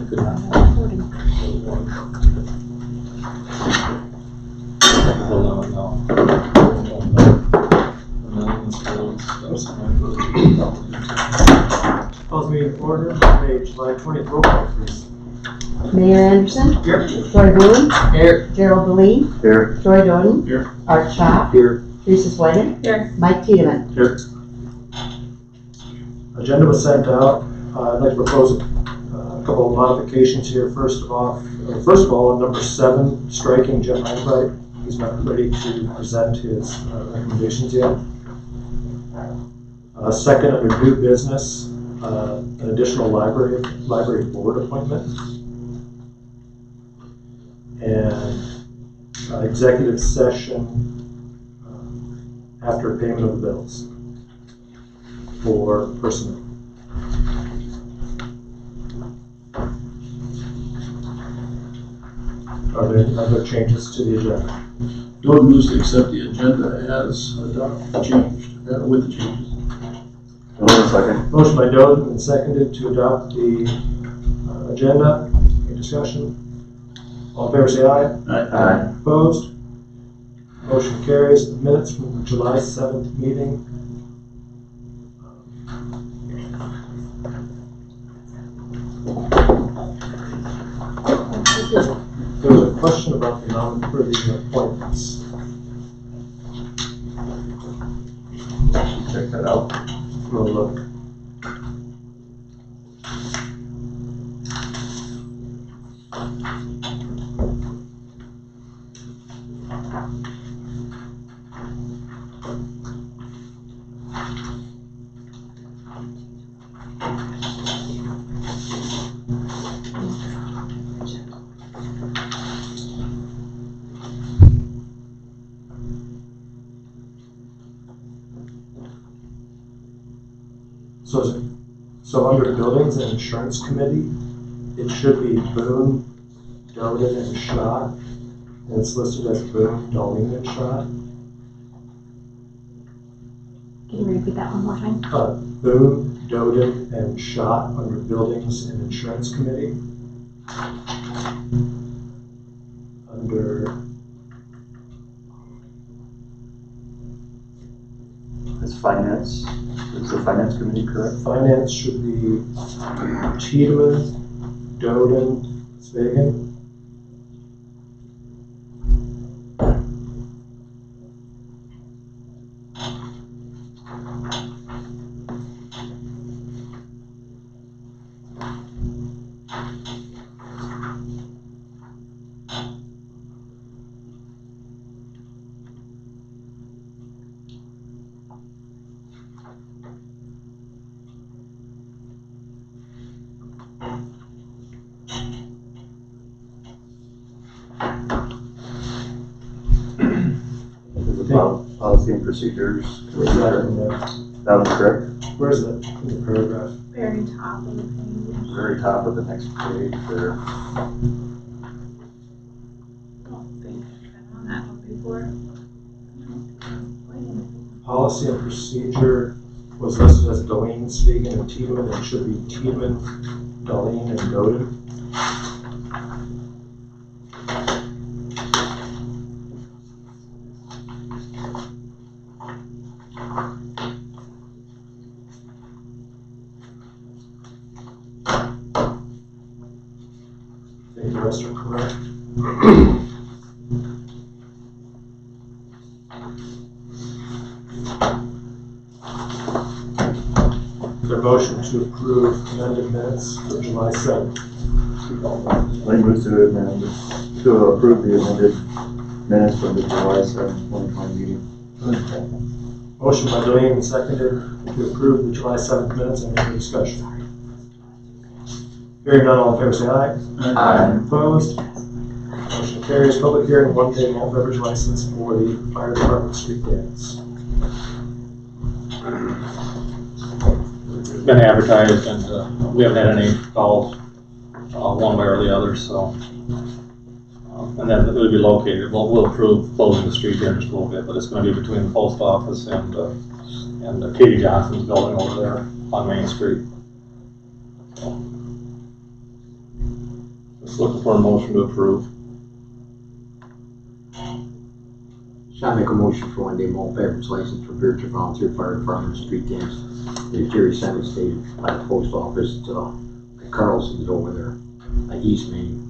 Calls meeting to order, Monday, July 20th, roll call please. Mayor Anderson. Here. Troy Boone. Here. Gerald Lee. Here. Troy Doden. Here. Art Schott. Here. Teresa Sweden. Here. Mike Tiedemann. Here. Agenda was sent out. I'd like to propose a couple of modifications here. First of all, on number 7, striking Jim Einbright. He's not ready to present his recommendations yet. Second, under new business, an additional library board appointment. And executive session after payment of the bills for personnel. Are there other changes to the agenda? Doug moves to accept the agenda as changed, with the changes. Second. Motion by Doden and seconded to adopt the agenda. Any discussion? All in favor say aye. Aye. Opposed? Motion carries. Minutes from the July 7th meeting. There was a question about the amount for the appointments. Check that out. We'll look. So under Buildings and Insurance Committee, it should be Boone, Doden, and Schott. And it's listed as Boone, Darlene, and Schott. Can you repeat that one more time? Boone, Doden, and Schott under Buildings and Insurance Committee. Under It's finance. Is the finance committee correct? Finance should be Tiedemann, Doden, Svagen. Policy and procedures. Where's that in there? That was correct. Where's that in the paragraph? Very top of the page. Very top of the next page there. Don't think I've been on that one before. Policy and procedure was listed as Darlene, Svagen, and Tiedemann. It should be Tiedemann, Darlene, and Doden. I think the rest are correct. Is there a motion to approve amended minutes for July 7th? I move to approve the amended minutes from the July 7th, 2020 meeting. Motion by Darlene and seconded to approve the July 7th minutes. Any discussion? Hearing none, all in favor say aye. Aye. Opposed? Motion carries. Public hearing, 1-day malt beverage license for the fire department street dance. It's been advertised and we haven't had any calls one way or the other, so. And then it would be located, we'll approve closing the street here in just a little bit, but it's going to be between the post office and Katie Johnson's building over there on Main Street. So. looking for a motion to approve. Shall I make a motion for one-day malt beverage license for Beresford Volunteer Fire Department street dance? The Jerry Center stated by the post office to Carlson's over there, East Main.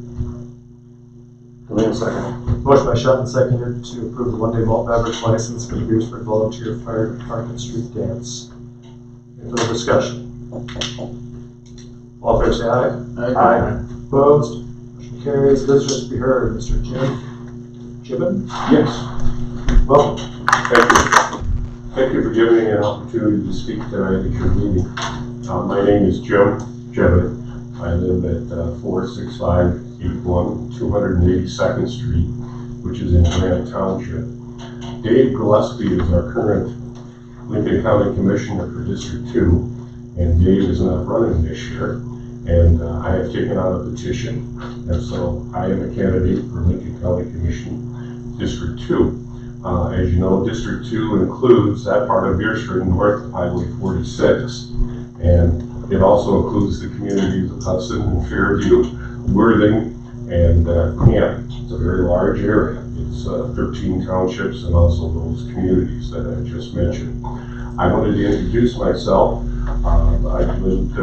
Wait a second. Motion by Shelton, seconded to approve the one-day malt beverage license for the Beresford Volunteer Fire Department Street Dance. Any further discussion? All fair say aye. Aye. Opposed? Motion carries. Visitors to be heard, Mr. Gibbon? Yes, Welcome. thank you. Thank you for giving me an opportunity to speak tonight at your meeting. My name is Jim Jevett. I live at 46581 282nd Street, which is in Grant Township. Dave Gillespie is our current Lincoln County Commissioner for District 2, and Dave is not running this year. And I have taken out a petition, and so I am a candidate for Lincoln County Commission District 2. As you know, District 2 includes that part of Beresford north of Highway 46, and it also includes the communities of Hudson and Fairview, Worthing, and Camp. It's a very large area. It's 13 townships and also those communities that I just mentioned. I wanted to introduce myself. I've lived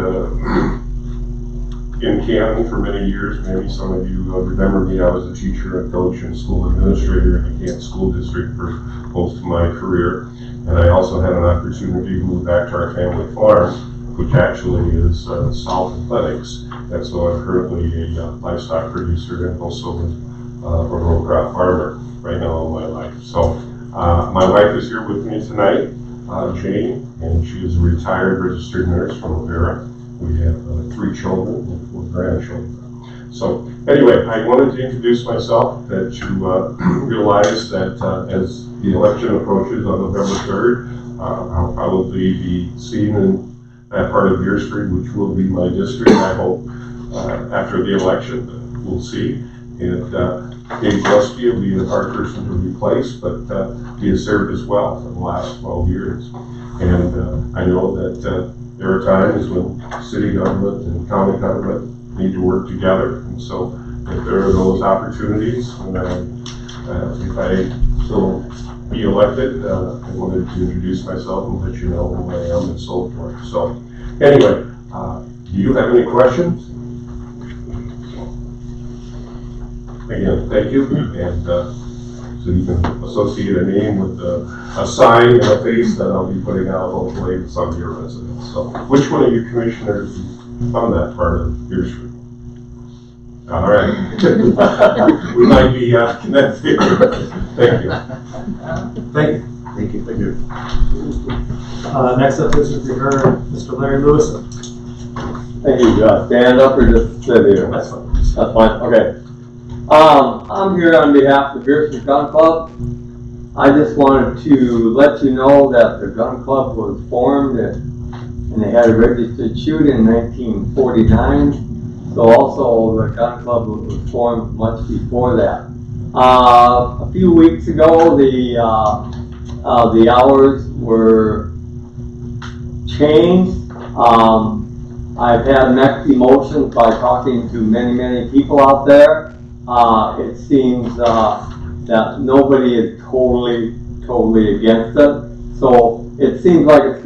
in Canton for many years. Maybe some of you remember me. I was a teacher and coach and school administrator in the Canton School District for most of my career. And I also had an opportunity to move back to our family farm, which actually is south of Lennox. And so I'm currently a livestock producer and also a row crop farmer right now in my life. So my wife is here with me tonight, Jane, and she is a retired registered nurse from Rivera. We have 3 children and 4 grandchildren. So anyway, I wanted to introduce myself, that you realize that as the election approaches on November 3rd, I'll probably be seen in that part of Beresford, which will be my district, I hope, after the election. We'll see. And Dave Gillespie will be the hard person to replace, but he has served as well for the last 12 years. And I know that there are times when city government and county government need to work together. And so if there are those opportunities, and if I still be elected, I wanted to introduce myself and let you know who I am and so forth. So anyway, do you have any questions? Again, thank you. And so you can associate a name with a sign and a face that I'll be putting out hopefully with some of your residents. So which one of you commissioners is from that part of Beresford? All right. We might be connected. Thank you. Thank you. Thank you. Thank you. Next up, visitors to be heard, Mr. Larry Lewison. Thank you, Josh. Stand up or just sit here? That's fine. That's fine, okay. I'm here on behalf of the Beresford Gun Club. I just wanted to let you know that the gun club was formed and they had a registered shoot in 1949. So also the gun club was formed much before that. A few weeks ago, the hours were changed. I've had mixed emotions by talking to many people out there. It seems that nobody is totally against it. So it seems like it's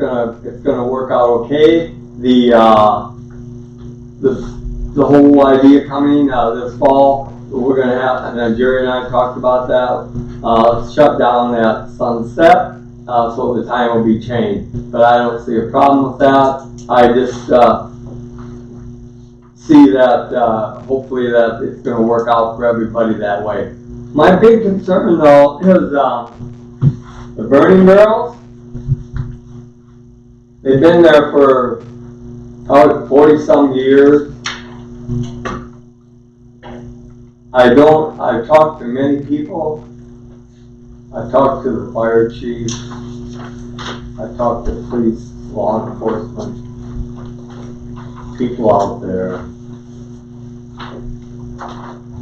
gonna work out okay. The whole idea coming this fall, we're gonna have, and then Jerry and I talked about that, shut down at sunset, so the time will be changed. But I don't see a problem with that. I just see that hopefully that it's going to work out for everybody that way. My big concern though is the burning barrels. They've been there for 40 some years. I've talked to many people. I've talked to the fire chief. I've talked to police, law enforcement, people out there.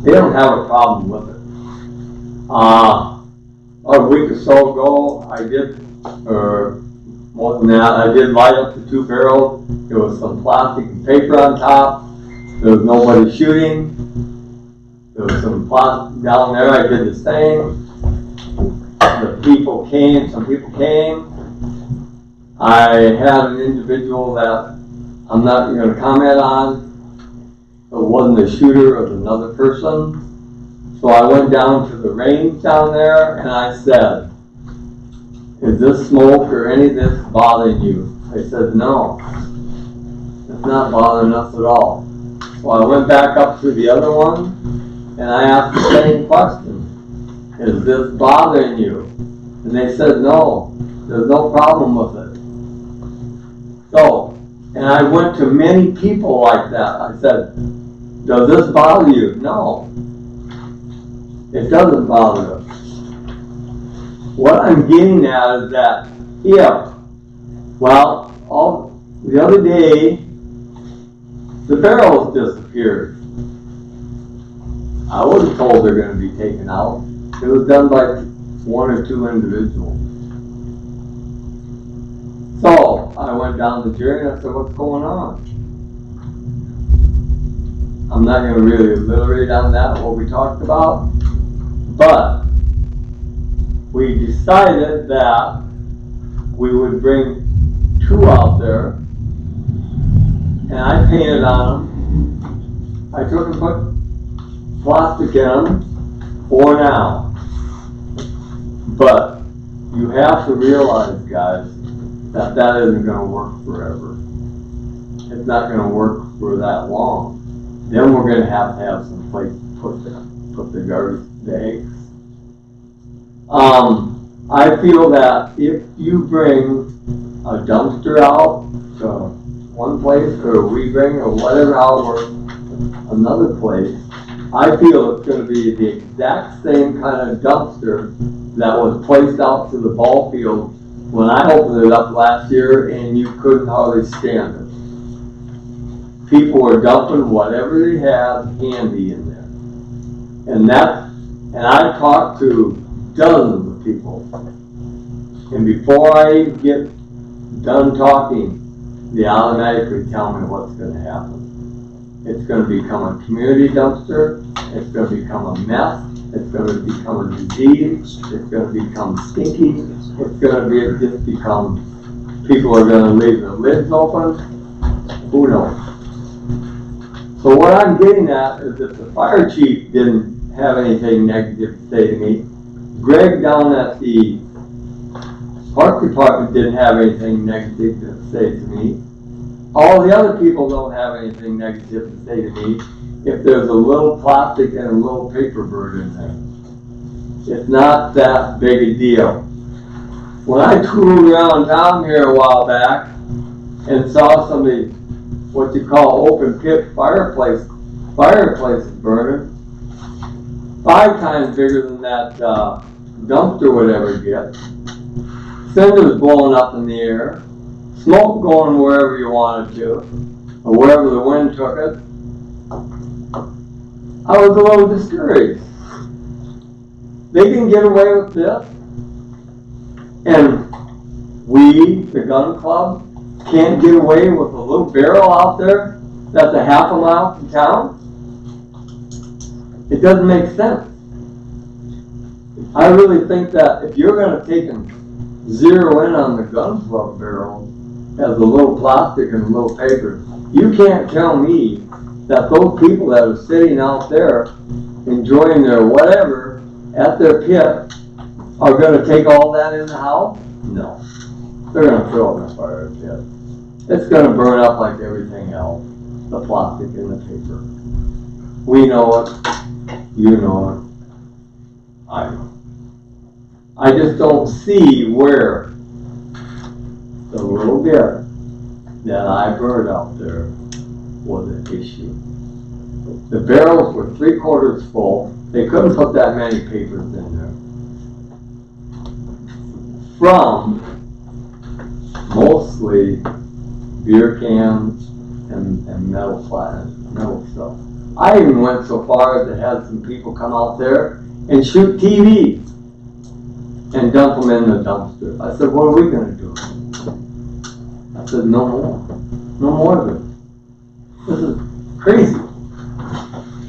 They don't have a problem with it. A week or so ago, I did, or more than that, I did light up the 2 barrels. There was some plastic and paper on top. There was nobody shooting. There was some plots down there, I did the same. The people came, some people came. I had an individual that I'm not gonna comment on. It wasn't the shooter, it was another person. So I went down to the range down there and I said, is this smoke or any of this bothering you? They said, no, it's not bothering us at all. So I went back up to the other one and I asked the same question. Is this bothering you? And they said, no, there's no problem with it. So, and I went to many people like that. I said, does this bother you? No, it doesn't bother us. What I'm getting at is that the other day, the barrels disappeared. I wasn't told they're going to be taken out. It was done by one or two individuals. So I went down to Jerry and I said, what's going on? I'm not going to really elaborate on that, what we talked about, but we decided that we would bring two out there, and I painted on them. I took and put plastic in them for now. But you have to realize, guys, that that isn't going to work forever. It's not going to work for that long. Then we're going to have some place to put the garbage bags. I feel that if you bring a dumpster out to one place, or we bring or whatever out or another place, I feel it's going to be the exact same kind of dumpster that was placed out to the ball field when I opened it up last year and you couldn't hardly stand it. People were dumping whatever they had handy in there. And I talked to dozens of people. And before I get done talking, they automatically tell me what's going to happen. It's going to become a community dumpster. It's going to become a mess. It's going to become a disease. It's going to become stinky. It's going to just become, people are going to leave the lids open. Who knows? So what I'm getting at is that the fire chief didn't have anything negative to say to me. Greg down at the park department didn't have anything negative to say to me. All the other people don't have anything negative to say to me if there's a little plastic and a little paper bird in there. It's not that big a deal. When I toured around town here a while back and saw somebody, what you call open pit fireplaces burning, 5 times bigger than that dumpster would ever get. Cinders blowing up in the air, smoke going wherever you wanted to, or wherever the wind took it. I was a little discouraged. They can get away with this, and we, the gun club, can't get away with a little barrel out there that's a half a mile from town? It doesn't make sense. I really think that if you're going to take and zero in on the gun club barrel as a little plastic and a little paper, you can't tell me that those people that are sitting out there enjoying their whatever at their pit are going to take all that in the house? No. They're going to throw it in the fire pit. It's going to burn up like everything else, the plastic and the paper. We know it. You know it. I know. I just don't see where the little bit that I burned out there was an issue. The barrels were 3/4 full. They couldn't put that many papers in there. From mostly beer cans and metal stuff. I even went so far as to have some people come out there and shoot TVs and dump them in the dumpster. I said, what are we going to do? I said, no more. No more of it. This is crazy.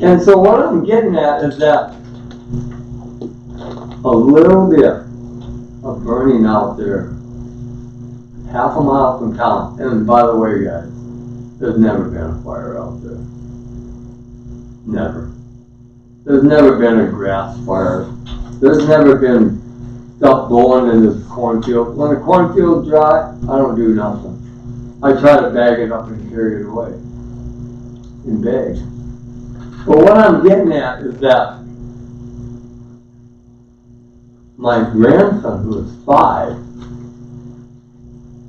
And so what I'm getting at is that a little bit of burning out there, half a mile from town, and by the way, guys, there's never been a fire out there. Never. There's never been a grass fire. There's never been stuff blowing in this cornfield. When the cornfield's dry, I don't do nothing. I try to bag it up and carry it away in bags. But what I'm getting at is that my grandson, who is 5,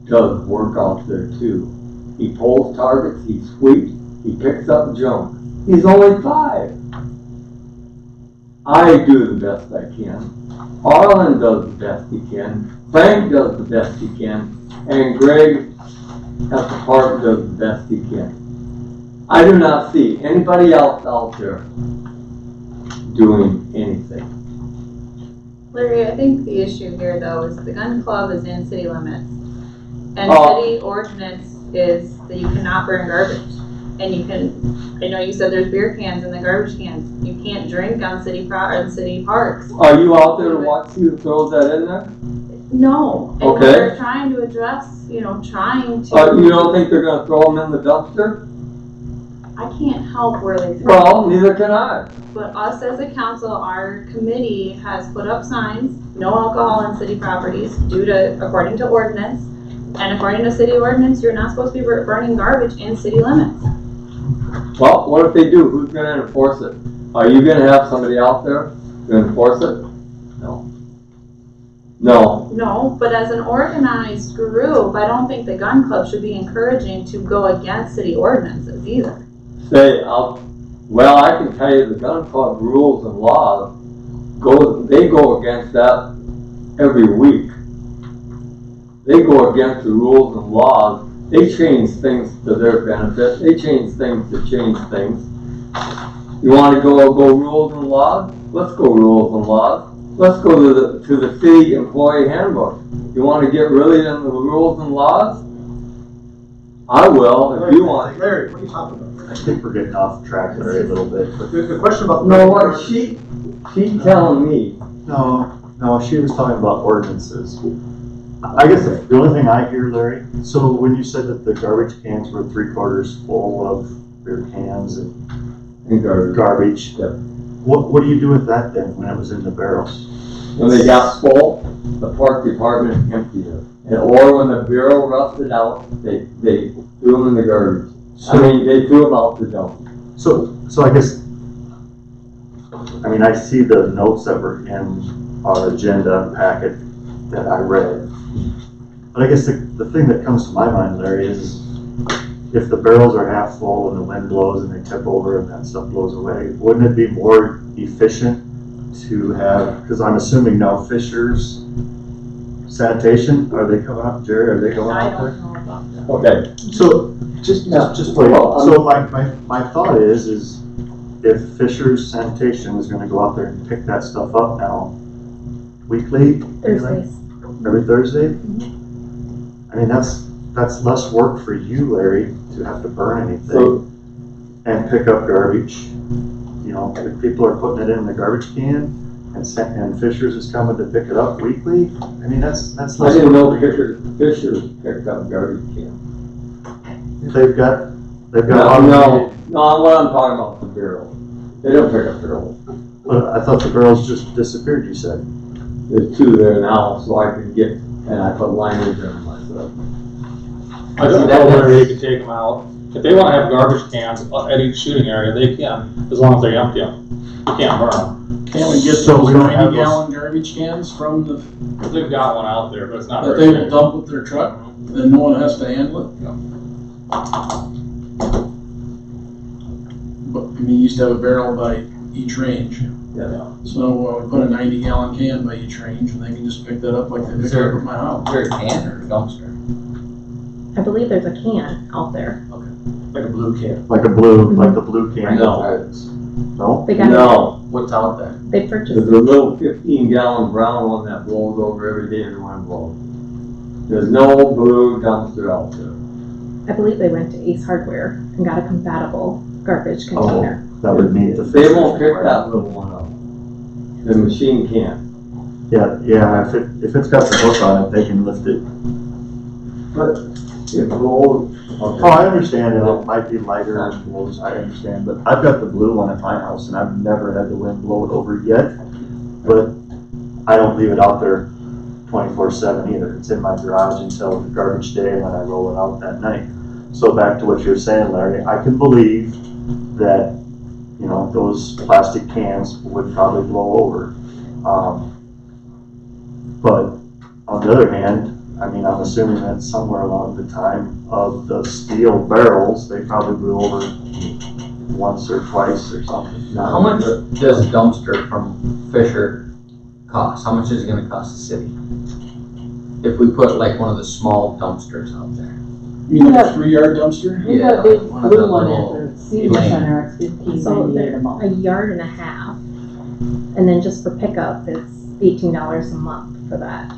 does work out there too. He pulls targets, he sweeps, he picks up junk. He's only 5. I do the best I can. Harlan does the best he can. Frank does the best he can. And Greg at the park does the best he can. I do not see anybody else out there doing anything. Larry, I think the issue here though is the gun club is in city limits. And city ordinance is that you cannot burn garbage. And you can, I know you said there's beer cans in the garbage cans. You can't drink on city parks. Are you out there to watch who throws that in there? No. And Okay. they're trying to address, trying to. You don't think they're gonna throw them in the dumpster? I can't help where they throw. Well, neither can I. But us as a council, our committee has put up signs, no alcohol on city properties according to ordinance. And according to city ordinance, you're not supposed to be burning garbage in city limits. Well, what if they do? Who's gonna enforce it? Are you gonna have somebody out there to enforce it? No. No. No, but as an organized group, I don't think the gun club should be encouraging to go against city ordinances either. Well, I can tell you the gun club rules and laws they go against that every week. They go against the rules and laws. They change things to their benefit. They change things to change things. You want to go rules and laws? Let's go rules and laws. Let's go to the city employee handbook. You want to get really into the rules and laws? I will if you want. Larry, what are you talking about? I think we're getting off track there a little bit, but The question about. No, what she's telling me. no, she was talking about ordinances. I guess the only thing I hear, Larry, so when you said that the garbage cans were 3/4 full of beer cans and garbage, what do you do with that then when it was in the barrels? When they got full, the park department emptied it. Or when the barrel rusted out, they threw them in the garbage. They threw them out the dump. So I guess, I see the notes that were in our agenda packet that I read. But I guess the thing that comes to my mind, Larry, is if the barrels are half full and the wind blows and they tip over and that stuff blows away, wouldn't it be more efficient to have, because I'm assuming now Fisher's sanitation, are they coming up, Jerry, are they going I out there? don't know about that. Okay. So, just wait, so my thought is if Fisher's sanitation is gonna go out there and pick that stuff up now, weekly? Thursdays. Every Thursday? That's less work for you, Larry, to have to burn anything and pick up garbage. If people are putting it in the garbage can and Fisher's is coming to pick it up weekly, that's less. I didn't know Fisher picked up garbage cans. They've got. No, what I'm talking about the barrel. They don't pick up barrels. But I thought the barrels just disappeared, you said. There's 2 there now, so I could get, and I put liners in myself. I don't know whether they can take them out. If they want to have garbage cans at each shooting area, they can, as long as they empty them. You can't burn them. Can we get So those we don't have 90-gallon garbage cans from They've got one out there, but it's not that very they will big. dump with their truck, then no one has to handle it? But, you used to have a barrel by each range. Yeah. So we put a 90-gallon can by each range and they can just pick that up like they pick it up at my house. Is there a can or a dumpster? I believe there's a can out there. Like a blue can. Like the blue can. No. No? They got No, What's out there? They purchased there's a little 15-gallon brown one that blows over every day and one blows. There's no blue dumpster out there. I believe they went to Ace Hardware and got a compatible garbage container. that would meet the. They won't pick that little one up. The machine can't. Yeah, if it's got the hook on it, they can lift it. But it blows. Oh, I understand, and it might be lighter and blows, I understand, but I've got the blue one at my house, and I've never had the wind blow it over yet. But I don't leave it out there 24/7 either. It's in my garage until the garbage day, and then I roll it out that night. So back to what you're saying, Larry, I can believe that, you know, those plastic cans would probably blow over. But on the other hand, I mean, I'm assuming that somewhere along the time of the steel barrels, they probably blew over once or twice or something. How much does a dumpster from Fisher cost? How much is it gonna cost the city? If we put like one of the small dumpsters out there? You mean like a 3-yard dumpster? Yeah, That big one of the blue one little at the senior lane. center, it's $15.98 they're a month. a yard and a half. And then just for pickup, it's $18 a month for that.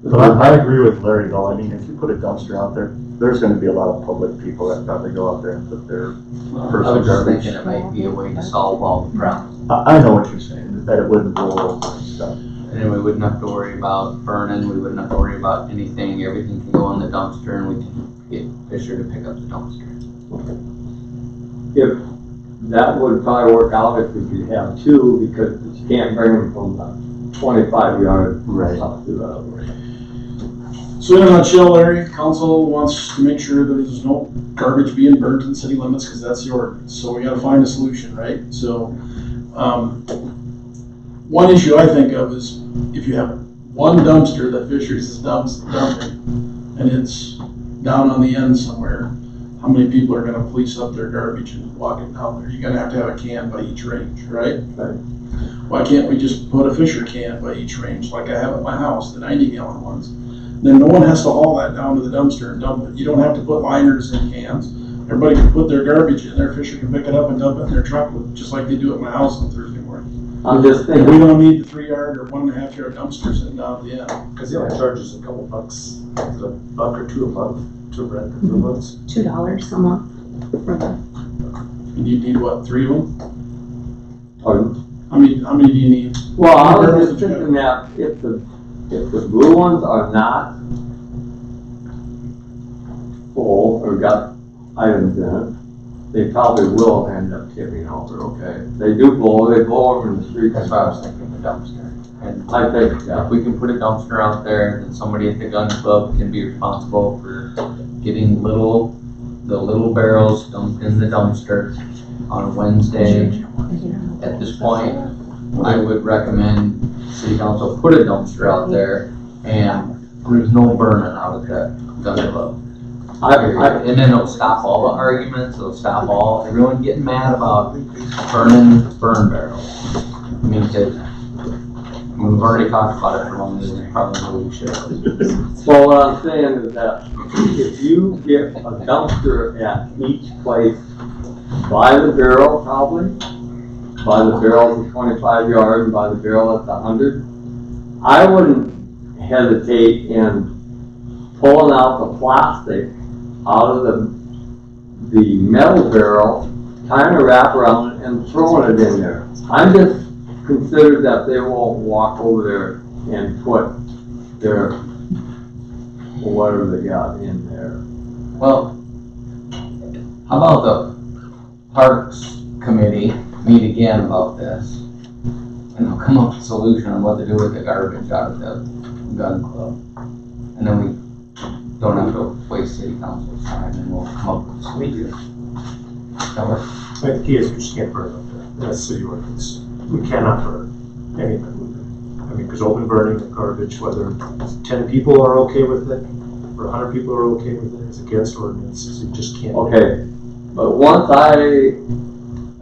But I agree with Larry though. I mean, if you put a dumpster out there, there's gonna be a lot of public people that probably go out there and put their I personal was just garbage. thinking it might be a way to solve all the problems. I know what you're saying, that it wouldn't blow over and stuff. And then we wouldn't have to worry about burning, we wouldn't have to worry about anything, everything can go in the dumpster and we can get Fisher to pick up the dumpster. If that would probably work out if we could have two, because you can't bring them from the 25 yard Right. up to the other way. So in a nutshell, Larry, council wants to make sure there's no garbage being burnt in city limits, because that's the ordinance. So we gotta find a solution, right? So, one issue I think of is if you have one dumpster that Fisher's is dumping, and it's down on the end somewhere, how many people are gonna police up their garbage and walk it down there? You're gonna have to have a can by each range, right? Right. Why can't we just put a Fisher can by each range, like I have at my house, the 90-gallon ones? Then no one has to haul that down to the dumpster and dump it. You don't have to put liners in cans. Everybody can put their garbage in there. Fisher can pick it up and dump it in their truck, just like they do at my house on Thursday morning. I'm just And we thinking, don't need the 3-yard or 1.5 yard dumpster sitting down at the end. Because he only charges a couple bucks, a buck or two a month to rent the new ones. $2 a month for the, And you need what, 3 of them? or, How many do you need? well, I was just thinking that if the blue ones are not full or got items in it, they probably will end up tipping over, okay? They blow over in the street. That's why I was thinking the dumpster. And I think, if we can put a dumpster out there, then somebody at the gun club can be responsible for getting the little barrels dumped in the dumpster on Wednesday. At this point, I would recommend city council put a dumpster out there and there's no burning out of that gun club. And then it'll stop all the arguments, it'll stop everyone getting mad about burning burn barrels. I mean, because we've already talked about it for longer than probably we should. well, what I'm saying is that if you get a dumpster at each place by the barrel probably, by the barrel at 25 yards and by the barrel at the 100, I wouldn't hesitate in pulling out the plastic out of the metal barrel, tying a wrap around it and throwing it in there. I'm just considered that they won't walk over there and put their, whatever they got in there. Well, how about the Parks Committee meet again about this? And they'll come up with a solution on what to do with the garbage out of the gun club. And then we don't have to waste city council's time and we'll come up with a solution. That work? The key is we just can't burn up there. That's city ordinance. We cannot burn anything. I mean, because open burning of garbage, whether 10 people are okay with it or 100 people are okay with it, is against ordinance. So you just can't. Okay, but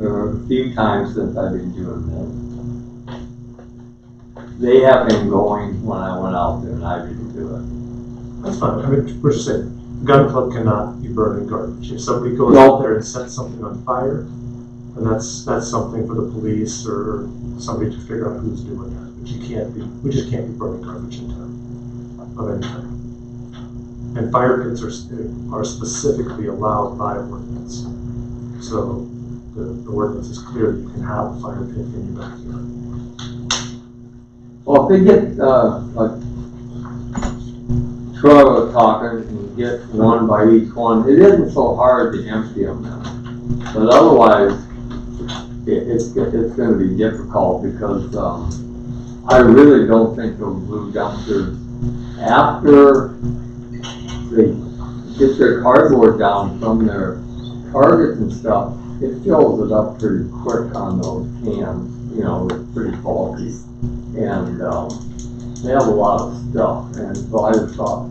a few times since I've been doing this, they have been going when I went out there and I didn't do it. That's fine. I mean, we're just saying, gun club cannot be burning garbage. If somebody goes No. out there and sets something on fire, then that's something for the police or somebody to figure out who's doing that. But we just can't be burning garbage in town of any kind. And fire pits are specifically allowed by ordinance. So the ordinance is clear that you can have a fire pit in your backyard. Well, if they get, like Troy was talking, and get one by each one, it isn't so hard to empty them now. But otherwise, it's gonna be difficult because, I really don't think those blue dumpsters, after they get their cardboard down from their targets and stuff, it fills it up pretty quick on those cans, you know, it's pretty bulky. And, they have a lot of stuff, and so I just thought,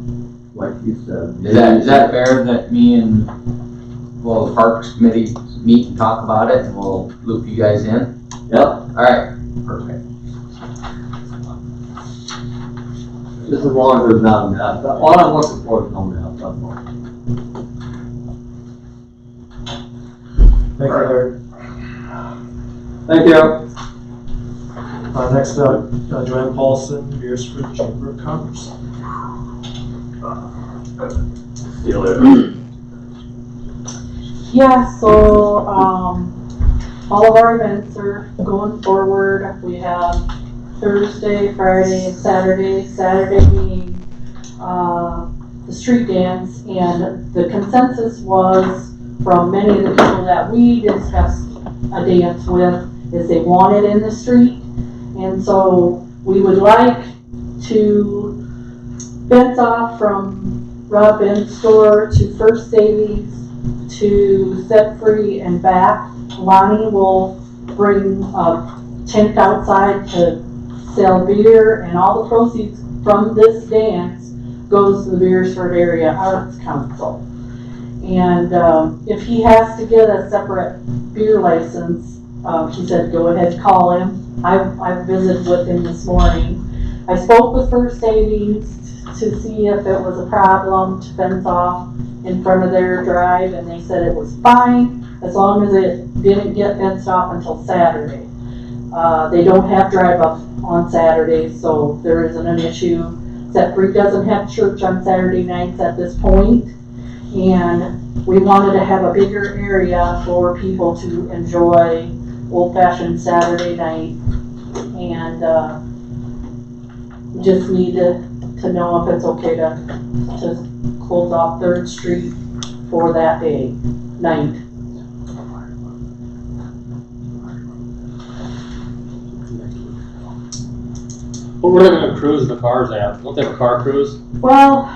like you said. Is that fair that me and, well, the Parks Committee meet and talk about it, and we'll loop you guys in? Yep, Alright, perfect. just as long as there's not a mess. All I'm looking for is no mess, that's all. Thank you, Larry. Thank you. Next up, Joanne Paulson, Beresford Chamber of Commerce. See you later. Yeah, so, all of our events are going forward. We have Thursday, Friday, and Saturday. Saturday being, the street dance, and the consensus was from many of the people that we discussed a dance with, is they want it in the street. And so we would like to fence off from Rob Ben's store to First Savings to Set Free and back. Lonnie will bring a tent outside to sell beer, and all the proceeds from this dance goes to the Beresford Area Arts Council. And if he has to get a separate beer license, he said go ahead, call him. I visited with him this morning. I spoke with First Savings to see if it was a problem to fence off in front of their drive, and they said it was fine as long as it didn't get fenced off until Saturday. They don't have drive up on Saturdays, so there isn't an issue. Set Free doesn't have church on Saturday nights at this point, and we wanted to have a bigger area for people to enjoy old-fashioned Saturday night, and just need to know if it's okay to close off 3rd Street for that night. Well, where are they gonna cruise the cars at? Don't they have a car cruise? Well,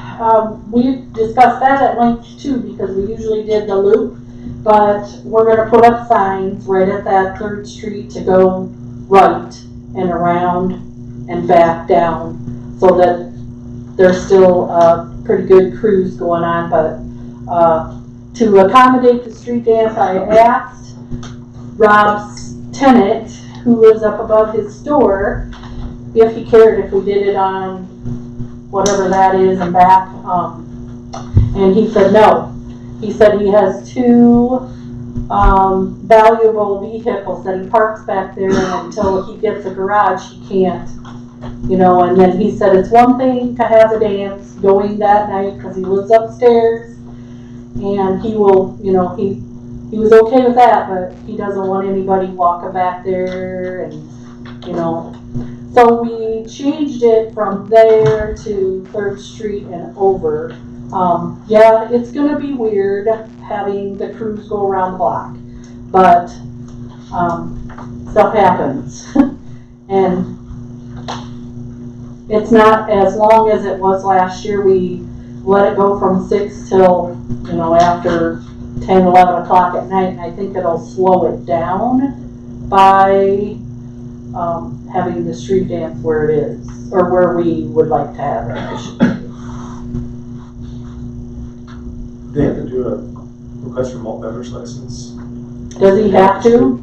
we discussed that at length too, because we usually did the loop, but we're gonna put up signs right at that 3rd Street to go right and around and back down, so that there's still a pretty good cruise going on. But to accommodate the street dance, I asked Rob's tenant, who lives up above his store, if he cared if we did it on whatever that is and back, and he said no. He said he has 2 valuable vehicles that he parks back there, and until he gets a garage, he can't, you know. And then he said it's one thing to have a dance going that night because he lives upstairs, and he will, you know, he was okay with that, but he doesn't want anybody walking back there, and, you know. So we changed it from there to 3rd Street and over. Yeah, it's gonna be weird having the crews go around the block, but stuff happens. And it's not as long as it was last year. We let it go from 6 till, you know, after 10, 11 o'clock at night, and I think it'll slow it down by having the street dance where it is, or where we would like to have it, I should say. They have to do a request for malt beverage license. Does he have to?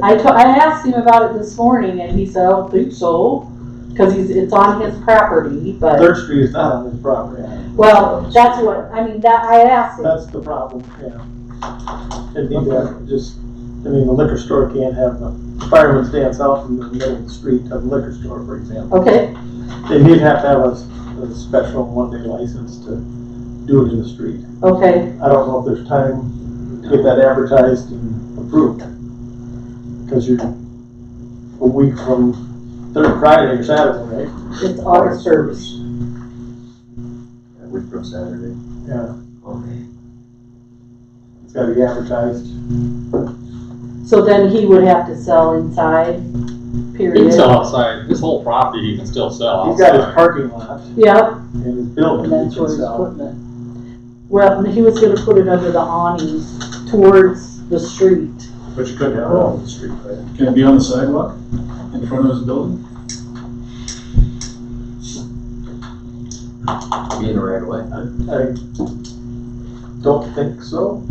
I asked him about it this morning, and he said, I don't think so, because it's on his property, but. 3rd Street is not on his property. Well, that's what, I mean, that, I asked him. That's the problem, yeah. It'd need to just, I mean, the liquor store can't have the fireman's dance out in the middle of the street of the liquor store, for example. Okay, They'd have to have a special 1-day license to do it in the street. okay, I don't know if there's time to get that advertised and approved. Cause you're a week from third Friday or Saturday, right? It's August 1st. A week from Saturday. Yeah. Okay. It's gotta be advertised. So then he would have to sell inside, He period. can sell outside, his whole property he can still sell He's got his outside. parking lot Yep, and his building and he that's where can he's sell. putting it. Well, he was gonna put it under the awnings towards the street. But you couldn't have it on the street, right? Can it be on the sidewalk in front of his building? Be in the right of way. I don't think so.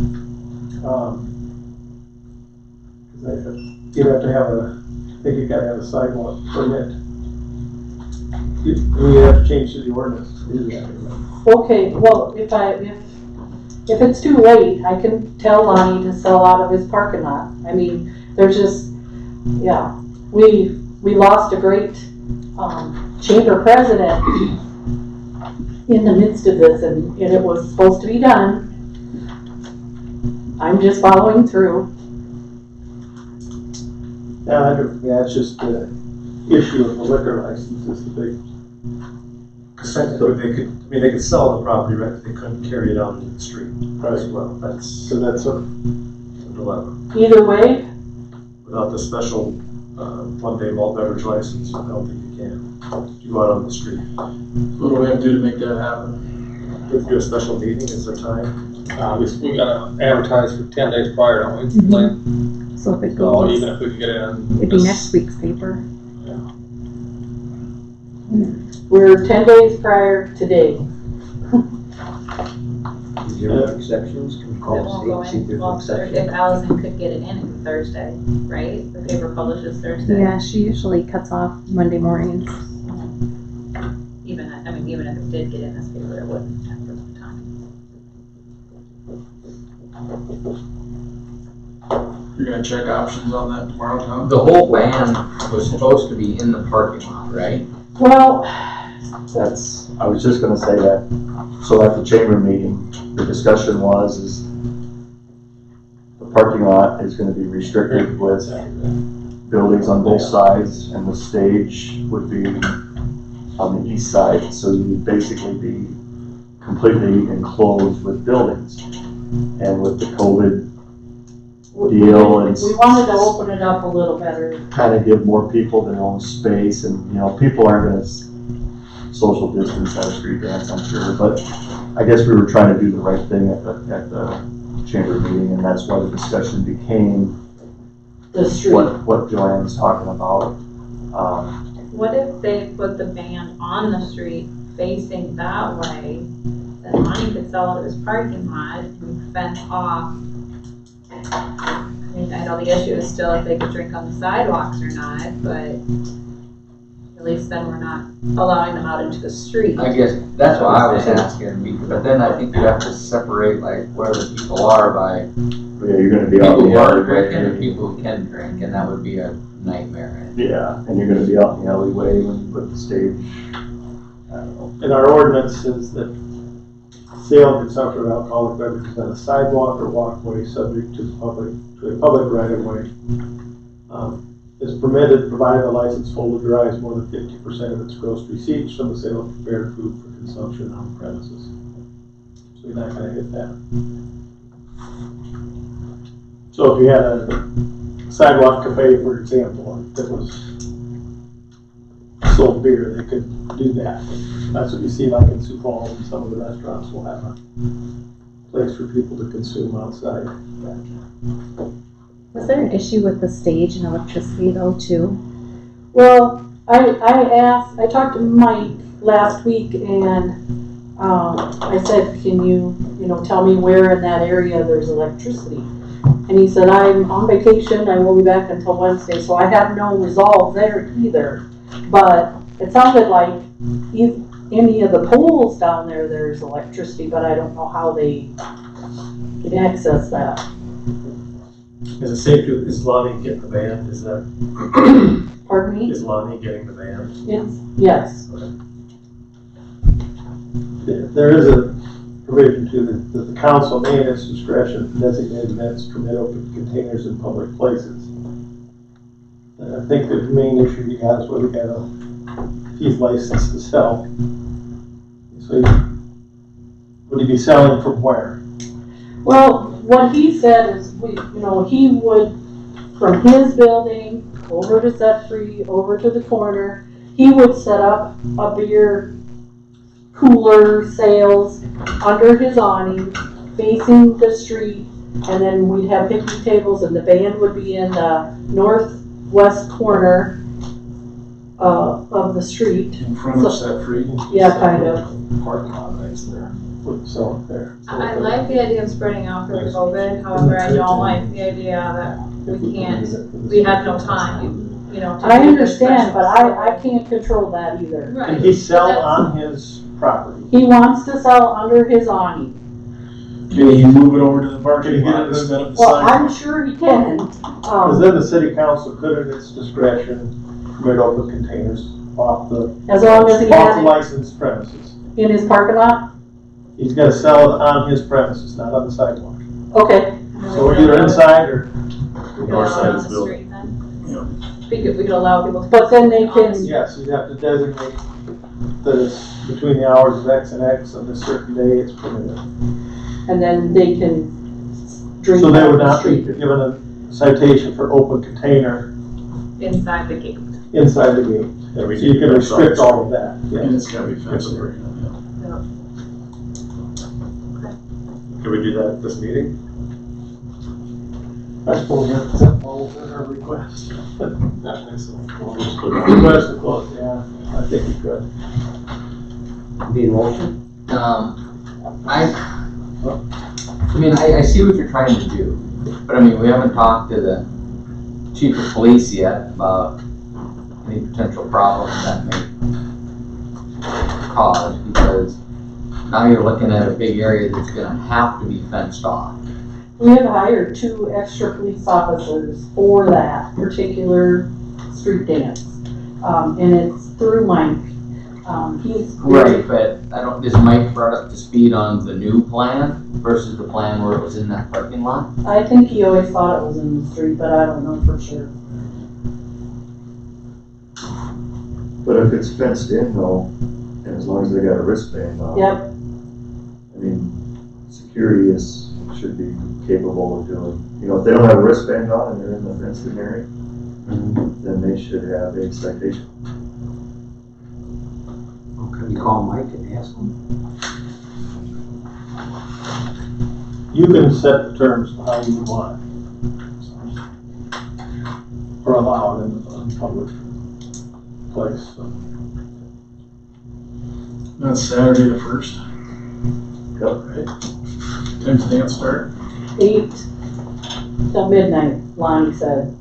'Cause you'd have to have I think you gotta have a sidewalk permit. We have to change the ordinance to do that. Okay, well, if it's too late, I can tell Lonnie to sell out of his parking lot. I mean, there's just, yeah, we lost a great, chamber president in the midst of this, and it was supposed to be done. I'm just following through. Yeah, it's just the issue of the liquor license is the big. Cause technically they could sell the property, right, but they couldn't carry it out into the street as well. That's So that's a, a dilemma. Either way, Without the special, one-day malt beverage license, I don't think you can. You go out on the street. What do we have to do to make that happen? If you do a special meeting, is there time? We gotta advertise for 10 days prior, don't we? Mhm. Lynn? So if it So goes, even if we could get it in. it'd be this- next week's paper. we're 10 days prior today. Is there any exceptions? Can we It call won't go the state, see if in, there's well, an exception? if Allison could get it in Thursday, right? The paper publishes Thursday. Yeah, she usually cuts off Monday mornings. Even if it did get in this paper, it wouldn't have enough time. You're gonna check options on that tomorrow, Tom? The whole band was supposed to be in the parking lot, right? Well, I was just gonna say that. So at the chamber meeting, the discussion is the parking lot is gonna be restricted with buildings on both sides, and the stage would be on the east side, so you'd basically be completely enclosed with buildings. And with the COVID deal, and we wanted to open it up a little better. kind of give more people their own space, and, people aren't gonna social distance at a street dance, I'm sure, but I guess we were trying to do the right thing at the chamber meeting, and that's why the discussion became The street. what Joanne's talking about. What if they put the band on the street facing that way? Then Lonnie could sell out of his parking lot and fence off. I mean, I know the issue is still if they could drink on the sidewalks or not, but at least then we're not allowing them out into the street. I guess that's what I was asking, but then I think you have to separate like where the people are by Yeah, you're gonna be out people in who the aren't drinking and alleyway. people who can drink, and that would be a nightmare. Yeah, and you're gonna be out in the alleyway when you put the stage. I don't know. And our ordinance says that sale and consumption of alcoholic beverages on a sidewalk or walkway subject to a public right of way is permitted provided the licensed holder derives more than 50% of its gross receipts from the sale of prepared food for consumption on the premises. So you're not gonna hit that. So if you had a sidewalk cafe, for example, that was sold beer, they could do that. That's what you see like in Sioux Falls, and some of the restaurants will have a place for people to consume outside. Was there an issue with the stage and electricity though too? Well, I talked to Mike last week, and I said, can you tell me where in that area there's electricity? And he said, I'm on vacation, I won't be back until Wednesday, so I have no resolve there either. But it sounded like any of the poles down there, there's electricity, but I don't know how they can access that. Is it safe to, is Lonnie getting the band? Is that, Pardon me? is Lonnie getting the band? Yes. There is a provision to that the council may at its discretion designate events permit open containers in public places. And I think the main issue you got is whether he's licensed to sell. So would he be selling from where? Well, what he said is, he would, from his building, over to Set Free, over to the corner, he would set up a beer cooler sales under his awning, facing the street, and then we'd have picnic tables, and the band would be in the northwest corner of the street. In front of Set Free. Yeah, kind of. Parking lot right there. Would sell it there. I like the idea of spreading out for the COVID, however, I don't like the idea that we have no time, to I do this understand, but special I can't control that either. Right. Can he sell That's- on his property? He wants to sell under his awning. Can you move it over to the parking lot instead of the Well, I'm sidewalk? sure he can. Because then the city council could at its discretion permit open containers off the As long as he off has the it licensed premises. in his parking lot? He's gotta sell it on his premises, not on the sidewalk. Okay. So either inside or, North side on of the the building. street then. We could allow people to. But then they can- yes, you'd have to designate that it's between the hours of X and X on a certain day it's permitted. And then they can drink So they on would the not be street. given a citation for open container Inside the gate. inside the gate. So you can restrict all of that, And yeah. it's gotta be fenced over. Can we do that at this meeting? I suppose that's all within our request. Definitely so. Request to close, yeah, I think we could. Need a motion? I see what you're trying to do, but we haven't talked to the chief of police yet about any potential problems that may cause, because now you're looking at a big area that's gonna have to be fenced off. We have hired 2 extra police officers for that particular street dance. And it's through Mike. He's. Right, but is Mike brought up to speed on the new plan versus the plan where it was in that parking lot? I think he always thought it was in the street, but I don't know for sure. But if it's fenced in though, and as long as they got a wristband on. Yep. Security should be capable of doing, if they don't have a wristband on and they're in the fenced in area, then they should have a citation. Can you call Mike and ask him? You can set the terms of how you want. Or allow it in a public place, so. That's Saturday the 1st. Yep. Right. Time's the dance start? 8 till midnight, Lonnie said.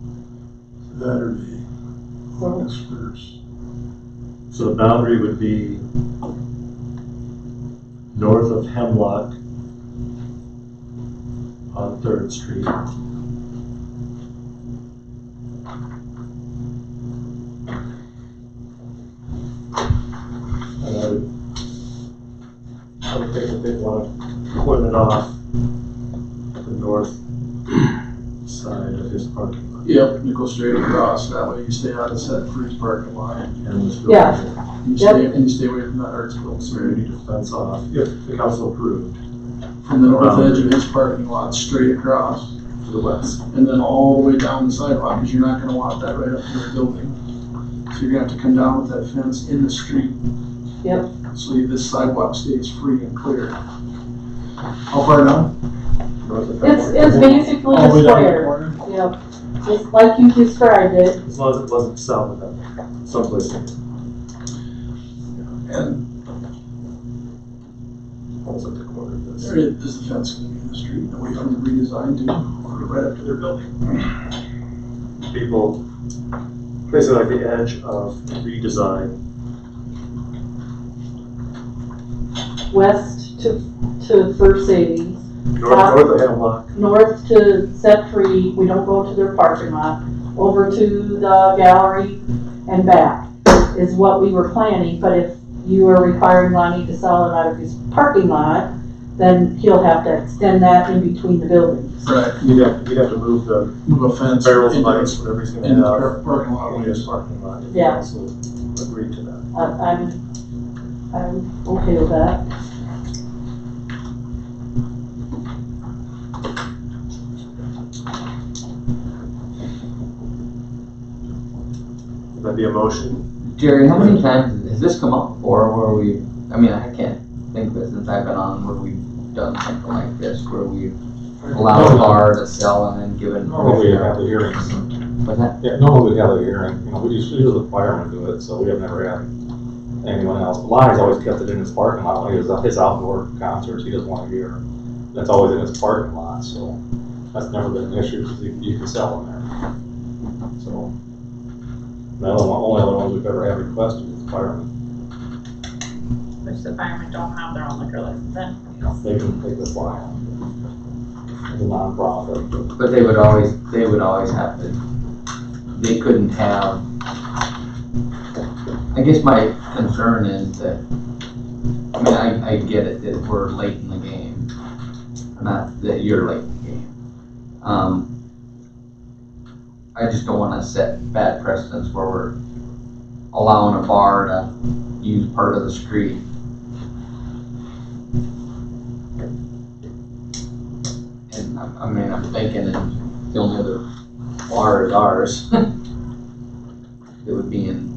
Saturday. So That's first. So the boundary would be north of Hemlock on 3rd Street. And I would think that they'd want to put it off the north side of his parking lot. Yep, you go straight across, that way you stay out of Set Free's parking lot. And this Yeah. And you stay away from that arts building, So we need to fence off, if the council approved, from the north edge of his parking lot, straight across, to the west. and then all the way down the sidewalk, because you're not gonna want that right up to your building. So you're gonna have to come down with that fence in the street. Yep. So this sidewalk stays free and clear. How far down? North of it's Hemlock. basically All the a way down the square. corner? Yep. Just like you described it. As long as it wasn't south of them, someplace in. And Also at the corner of this. there is the fence gonna be in the street, away from the redesign too, or right up to their building. People, basically like the edge of redesign. West to First Savings, North of Hemlock. north to Set Free, we don't go to their parking lot, over to the gallery and back is what we were planning, but if you are requiring Lonnie to sell it out of his parking lot, then he'll have to extend that in between the buildings. Right, You'd have to move the move a fence. barrels, into lights, whatever he's gonna in the have parking lot. in his parking lot. And Yeah. also agreed to that. I'm okay with that. Would that be a motion? Jerry, how many times has this come up before where we, I mean, I can't think of it since I've been on where we've done something like this, where we've allowed a bar to sell and then given. Normally we have the hearings. What's that? Yeah, normally we have a hearing, you know, we usually the firemen do it, so we have never had anyone else. Lonnie's always kept it in his parking lot when he was at his outdoor concerts, he doesn't want to hear. That's always in his parking lot, so that's never been an issue, because you can sell them there. So, the only other ones we've ever had requested is firemen. Which the firemen don't have their own liquor license then. They can take the fly on. It's a non-profit. But they would always have to, they couldn't have, I guess my concern is that, I mean, I get it that we're late in the game, not that you're late in the game. I just don't wanna set bad precedents where we're allowing a bar to use part of the street. And I'm thinking that the only other bar is ours. It would be in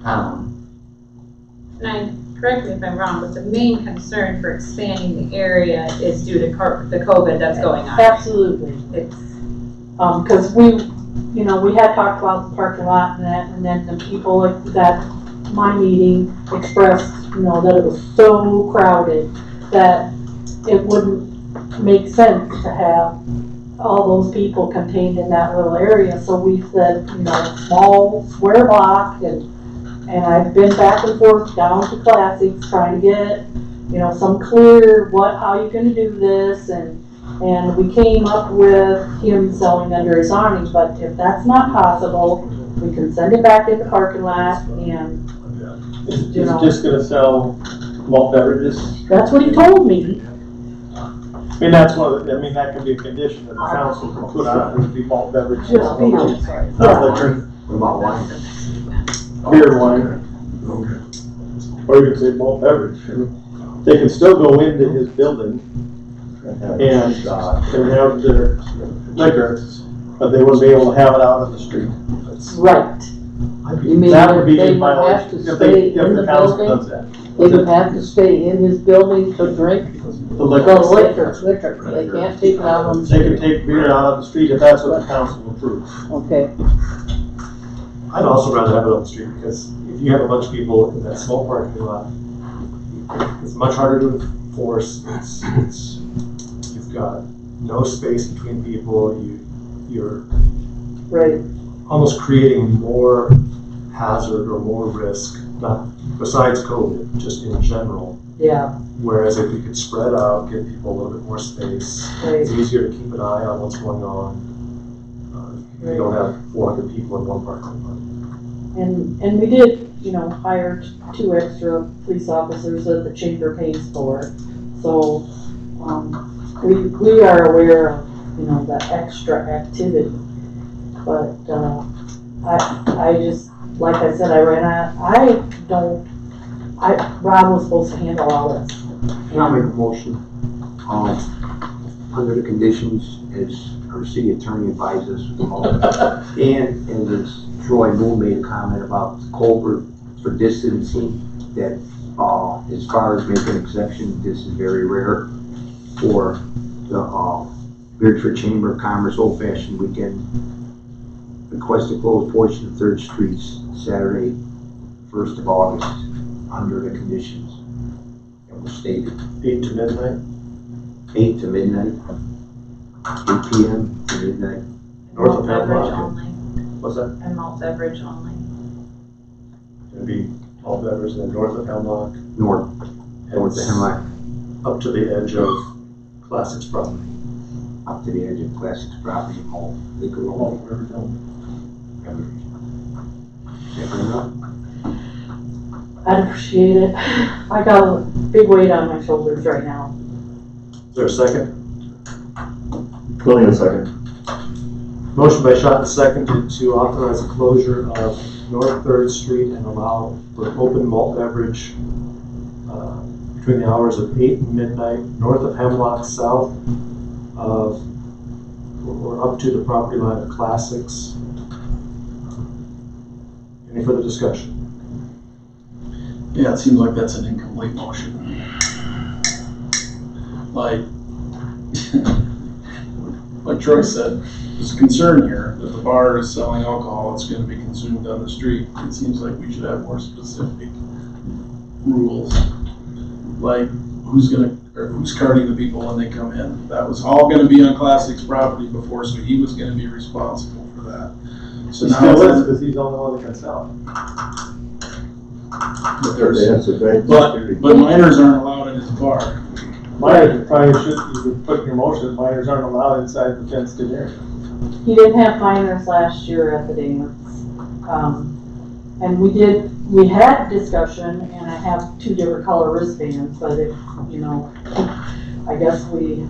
town. And correct me if I'm wrong, but the main concern for expanding the area is due to the COVID that's going on. Absolutely. It's, Cause we had talked about the parking lot and that, and then the people at my meeting expressed, that it was so crowded that it wouldn't make sense to have all those people contained in that little area. So we said, small square block, and I've been back and forth down to Classics trying to get, some clear how you're gonna do this, and we came up with him selling under his awning. But if that's not possible, we can send it back in the parking lot, and Is it just gonna sell malt beverages? that's what he told me. I mean, that's that could be a condition that the council can put on, it would be malt beverages. Just beer. Not liquor, What about wine? beer, wine, or you could say malt beverage. I mean, they can still go into his building and have their liquor, but they wouldn't be able to have it out on the street. Right. You mean That would be they in would have violation, to if stay the in the council building? does that. They would have to stay in his building to drink The the liquor. liquor. They can't take it out on the They can street. take beer out on the street if that's what the council approves. Okay. I'd also rather have it on the street, because if you have a bunch of people in that small parking lot, it's much harder to enforce. You've got no space between people. You're Right. almost creating more hazard or more risk, not besides COVID, just in general. Yeah. Whereas if you could spread out, give people a little bit more space, it's Right. easier to keep an eye on what's going on. You don't have 400 people in one parking lot. And we did, hire 2 extra police officers that the chamber pays for. So, we are aware of, the extra activity. But, I just, like I said, Rob was supposed to handle all this. I'll make a motion, under the conditions as our city attorney advises, and as Troy Moore made a comment about the culvert for distancing, that, as far as making an exception, this is very rare for the, Beresford Chamber of Commerce Old Fashioned Weekend. Request to close portion of 3rd Street Saturday, 1st of August, under the conditions that were stated. 8 to midnight. 8 to midnight, 8 p.m. to midnight. North malt of beverage Hemlock. only, What's that? and malt beverage only. Gonna be all beverage in the north of Hemlock. North of Hemlock, Up to the edge of Classics property. up to the edge of Classics property, all liquor only. Is that good enough? I'd appreciate it. I got a big weight on my shoulders right now. Is there a second? Willing a second. Motion by Schott, seconded to authorize the closure of North Third Street and allow for open malt beverage between the hours of 8 and midnight, north of Hemlock, south of, or up to the property line of Classics. Any further discussion? Yeah, it seems like that's an incomplete motion. Like Troy said, there's a concern here that the bar is selling alcohol that's gonna be consumed on the street. It seems like we should have more specific rules. Like who's carding the people when they come in. That was all gonna be on Classic's property before, so he was gonna be responsible for that. So He now still is, it's, because he's the only one that can sell it. but there's, That's a great. but minors aren't allowed in his bar. Minors, probably should, you could put in your motion, minors aren't allowed inside the fenced in area. He didn't have minors last year at the dance. And we had discussion, and I have 2 different color wristbands, but if, I guess we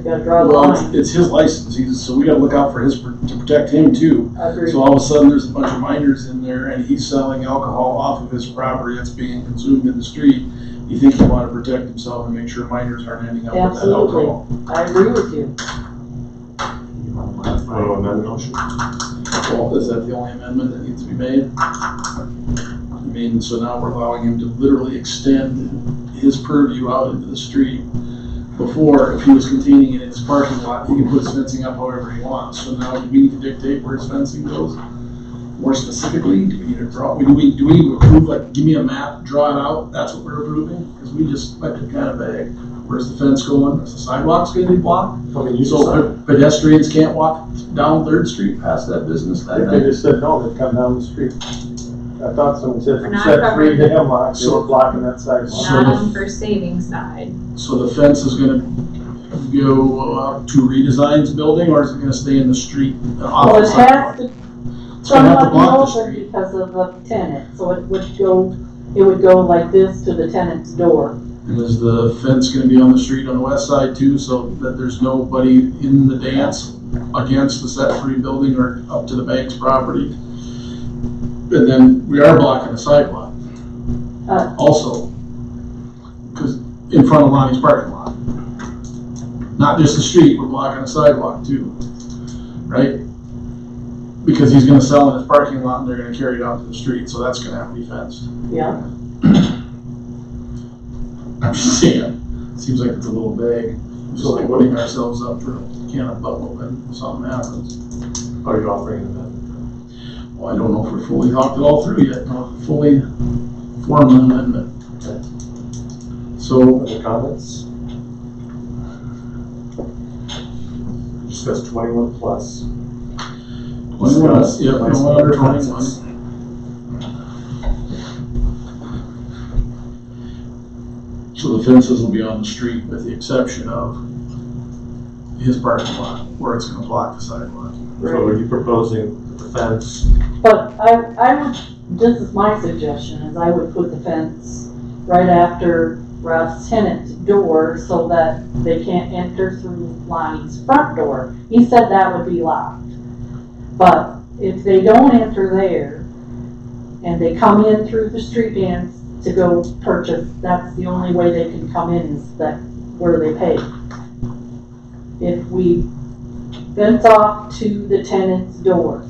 gotta draw the Well, line. it's his license, so we gotta look out for to protect him too. Agreed. So all of a sudden, there's a bunch of minors in there, and he's selling alcohol off of his property that's being consumed in the street. You think you wanna protect himself and make sure minors aren't ending up with that Absolutely. alcohol. I agree with you. Final amendment motion. Well, is that the only amendment that needs to be made? I mean, so now we're allowing him to literally extend his purview out into the street. Before, if he was containing it in his parking lot, he can put his fencing up however he wants. So now do we need to dictate where his fencing goes? More specifically, do we need to draw, do we approve, like, give me a map, draw it out, that's what we're approving? Because we just left it kind of vague. Where's the fence going? Is the sidewalks gonna be blocked? I mean, you So decide. pedestrians can't walk down Third Street past that business that If they night? just said no, they'd come down the street. I thought someone said from Not set free covered. to Hemlock, they were blocking that sidewalk. Not on for saving side. So the fence is gonna go up to Redesign's building, or is it gonna stay in the street off Well, the it sidewalk? has to, It's gonna have to somewhat block the open street. because of the tenant, so it would go like this to the tenant's door. And is the fence gonna be on the street on the west side too, so that there's nobody in the dance against the set free building or up to the bank's property? And then we are blocking the sidewalk. Also, because in front of Lonnie's parking lot. Not just the street, we're blocking the sidewalk too, right? Because he's gonna sell in his parking lot and they're gonna carry it out to the street, so that's gonna have to be fenced. Yeah, I'm just saying, seems like it's a little vague. Just like putting ourselves up for a can of bubble when something happens. Are you offering an amendment? Well, I don't know if we're fully talked it all through yet, no, fully formed an amendment. Okay. So, Other comments? Discuss 21 plus. 21, Discuss yeah, nice 21 under fences. 21. So the fences will be on the street with the exception of his parking lot, where it's gonna block the sidewalk. So are you proposing the fence? but I would, this is my suggestion, is I would put the fence right after Ralph's tenant's door so that they can't enter through Lonnie's front door. He said that would be locked. But if they don't enter there and they come in through the street dance to go purchase, that's the only way they can come in is that where they pay. If we fence off to the tenant's door,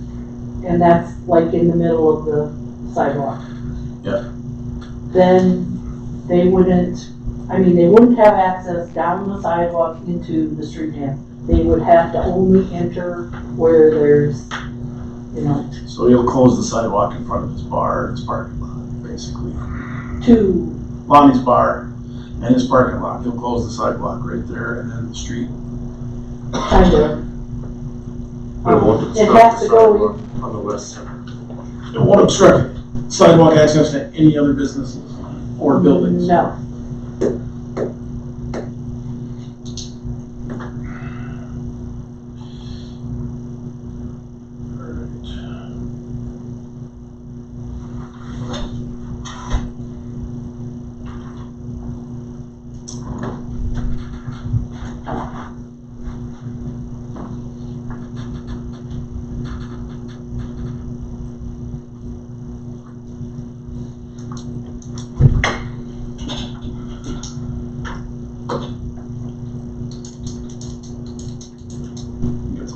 and that's like in the middle of the sidewalk. Yeah. Then they wouldn't have access down the sidewalk into the street dance. They would have to only enter where there's, So he'll close the sidewalk in front of his bar and his parking lot, basically. two, Lonnie's bar and his parking lot, he'll close the sidewalk right there and then the street. kind of. But it won't It obstruct has the to go, sidewalk on the west side. It won't obstruct sidewalk access to any other businesses or buildings. no.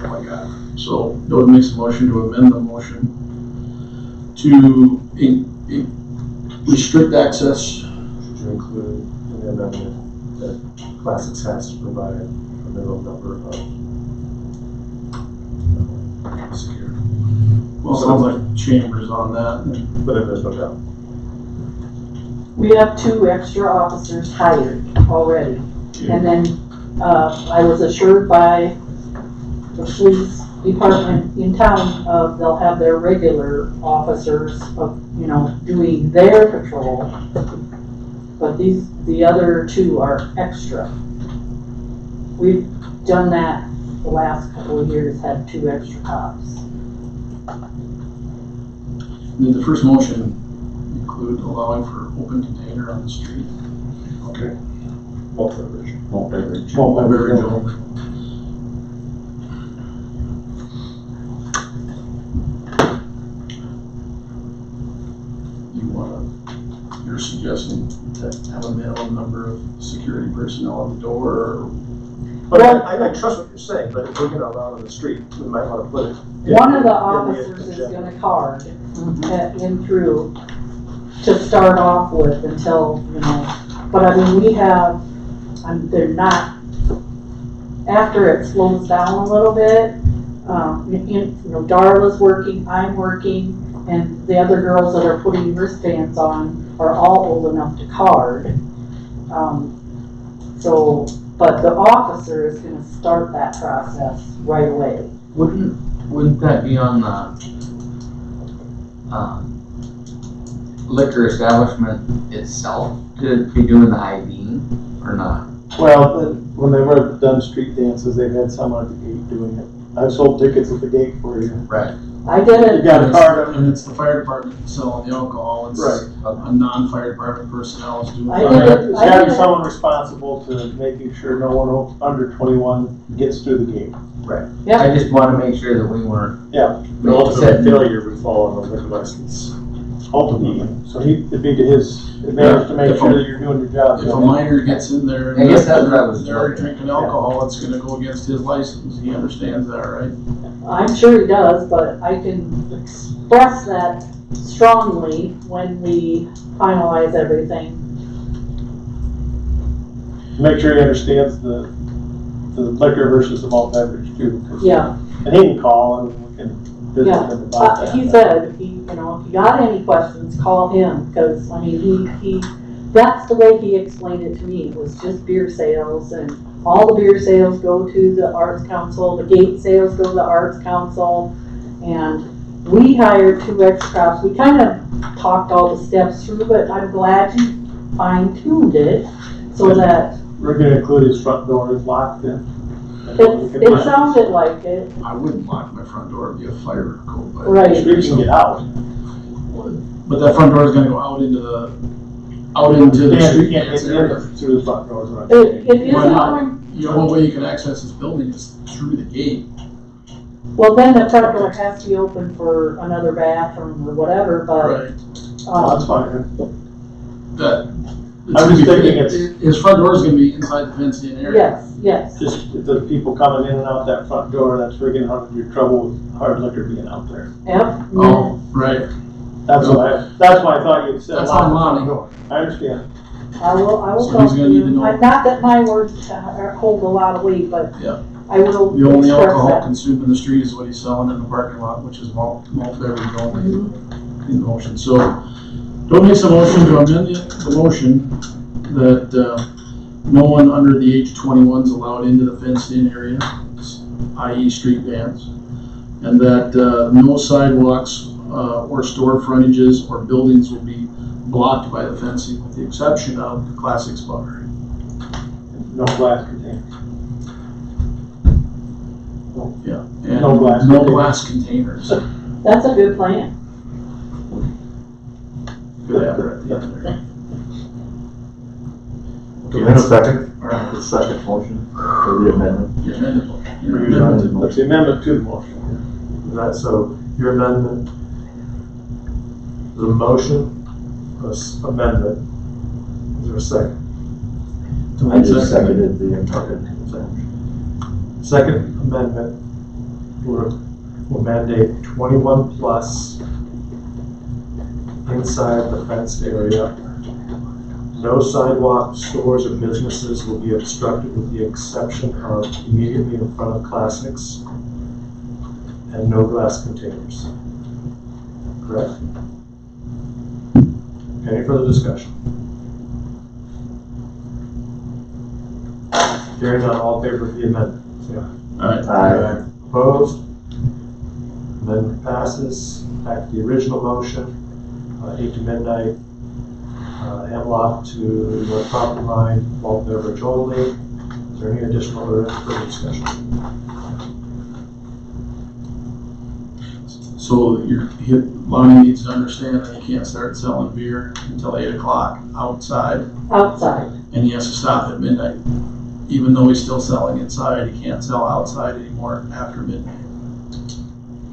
something like that. So Bill makes a motion to amend the motion to restrict access. Should you include in the amendment that Classics has to provide a minimum number of security? Well, it sounds like Chambers on that. But then there's no doubt. We have 2 extra officers hired already. And then, I was assured by the police department in town, they'll have their regular officers of, doing their patrol. But the other 2 are extra. We've done that the last couple of years, had 2 extra cops. Did the first motion include allowing for open container on the street? Okay. Malt beverage. Malt beverage. Malt beverage only. You're suggesting to have a minimum number of security personnel at the door, or? But I trust what you're saying, but if we're gonna allow it on the street, we might wanna put it. One of the officers is gonna card in through to start off with until, but I mean, we have, they're not, after it slows down a little bit, Darla's working, I'm working, and the other girls that are putting wristbands on are all old enough to card. But the officer is gonna start that process right away. Wouldn't that be on the liquor establishment itself to be doing the ID or not? Well, when they were done street dances, they've had someone at the gate doing it. I've sold tickets at the gate for you. Right. I did You it, got a card And it's the fire department selling the alcohol, it's Right. a non-fire department personnel is doing. I it. did it. There's gotta be someone responsible to making sure no one under 21 gets through the gate. yeah, I just wanna make sure that we weren't. Yeah. The ultimate failure would fall on the liquor license. Ultimately, so it'd be to his advantage to make sure that you're doing your job. If a minor gets in there I and guess that's what I was they're wondering. drinking alcohol, it's gonna go against his license, he understands that, right? I'm sure he does, but I can express that strongly when we finalize everything. Make sure he understands the liquor versus the malt beverage too. 'Cause- Yeah, And he can call and we can visit Yeah. him about that. he said, if you got any questions, call him, because, I mean, that's the way he explained it to me. It was just beer sales, and all the beer sales go to the Arts Council, the gate sales go to the Arts Council, and we hired 2 extra cops. We kind of talked all the steps through, but I'm glad you fine-tuned it so that We're gonna include his front door is locked in. it sounded like it. I wouldn't lock my front door, it'd be a fire code, but. Right. You can get out. But that front door is gonna go out into the street You can't dance get area. in through the front doors. It is Why not? going, The only way you can access this building is through the gate. well, then the front door has to be open for another bathroom or whatever, but, Right. That's fine. That. I was thinking it's- His front door is gonna be inside the fenced in area. yes. Just the people coming in and out that front door, that's where you're gonna have your trouble with hard liquor being out there. Yep. Oh, right. That's why I thought you'd said. That's lock on the front Lonnie. door. I understand. I will So talk he's to gonna need you. to know. Not that my words hold a lot of weight, but Yeah. I will The only express alcohol that. consumed in the street is what he's selling in the parking lot, which is malt beverage only Mhm. in the motion. So, Bill makes a motion to amend the motion that, no one under the age of 21 is allowed into the fenced-in area, i.e. street bands, and that, no sidewalks, or store frontages or buildings will be blocked by the fencing, with the exception of the Classics bar. No glass containers. Yeah. And No glass no containers. glass containers. That's a good plan. Could have it at the end there. Do we have a second? All right. The second motion for the amendment? Your amended motion. Your That's amended motion. the amendment to the motion. So your amendment, the motion, amendment, is there a second? I just seconded the amendment. Second amendment will mandate 21 plus inside the fenced area. No sidewalk, stores, or businesses will be obstructed with the exception of immediately in front of Classics, and no glass containers. Correct? Any further discussion? Hearing none, all in favor of the amendment, say aye. Aye. Opposed? Amendment passes. Back to the original motion, 8 to midnight, Hemlock to North Property Line, malt beverage only. Is there any additional or further discussion? So Lonnie needs to understand that he can't start selling beer until 8 o'clock outside, Outside. and he has to stop at midnight. Even though he's still selling inside, he can't sell outside anymore after midnight.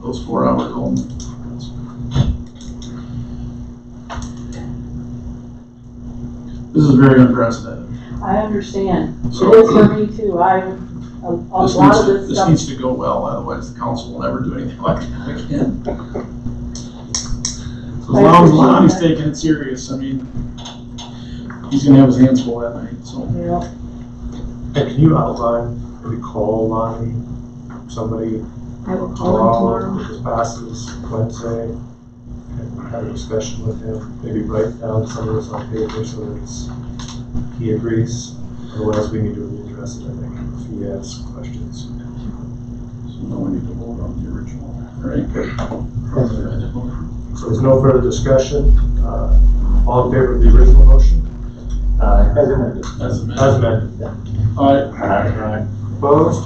Those 4 hours only. This is very unprecedented. I understand. So- It is for me too. A lot of this This stuff. needs to go well, otherwise the council will never do anything like that again. So as long as Lonnie's taking it serious, I mean, he's gonna have his hands full that night, so. Yeah. And can you outline, maybe call Lonnie, somebody I will call him tomorrow. if this passes Wednesday, and have a discussion with him, maybe write down some of this on paper so that he agrees. Otherwise, we need to readdress it, I think, if he has questions. So now we need to vote on the original, right? So there's no further discussion. All in favor of the original motion? As amended. As As amended. amended. Aye. Opposed?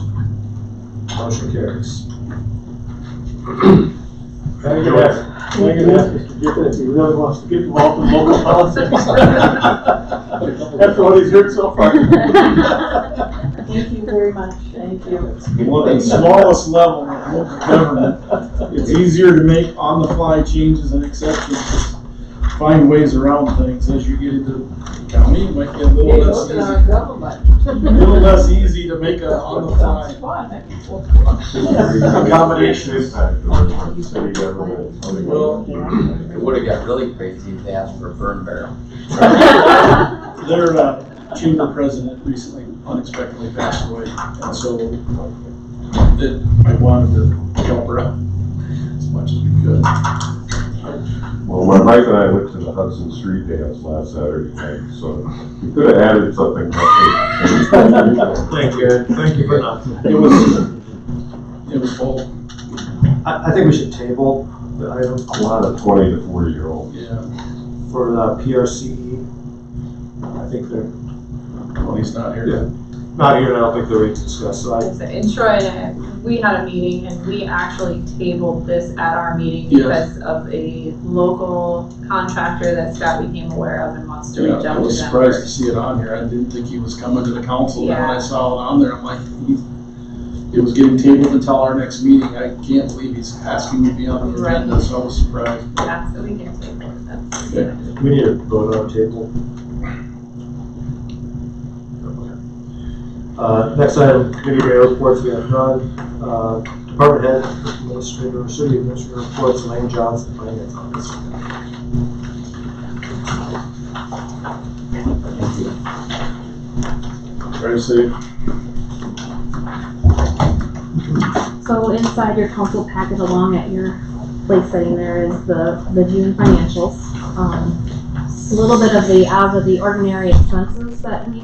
Motion carries. I can ask Mr. Giffen if he really wants to get involved in local politics. After what he's heard so far. Thank you very much. Thank you. Well, at the smallest level of local government, it's easier to make on-the-fly changes and exceptions, just find ways around things. As you get into the county, it might get a little Hey, less look at easy. our government. A little less easy to make a on-the-fly accommodation. Impact on the city government. Well, It would've got really crazy if they asked for a burn barrel. their chamber president recently unexpectedly passed away, and so I wanted to help her out as much as we could. Well, my wife and I went to the Hudson Street dance last Saturday night, so we could have added something. Thank you. Thank you for nothing. It was full, I think we should table the item A lot of 20 to 40-year-olds. yeah, for the PRCE. I think they're well, he's not here. Yeah. not here, and I don't think they're ready to discuss, so And Troy and I, we had a meeting and we actually tabled this at our meeting Yes. because of a local contractor that Scott became aware of and wants to reach Yeah, I out was to them. surprised to first. see it on here. I didn't think he was coming to the council, and when I Yeah. saw it on there, I'm like, it was getting tabled until our next meeting. I can't believe he's asking me to be on the agenda, so I was surprised. Yeah, so we can table it, that's. Okay. we need to vote on table. Next item, committee reports, we have none. Department head, administrator, city administrator reports, Elaine Johnson, finance officer. Very safe. So inside your council packet along at your place setting there is the June financials. A little bit of the out of the ordinary expenses that we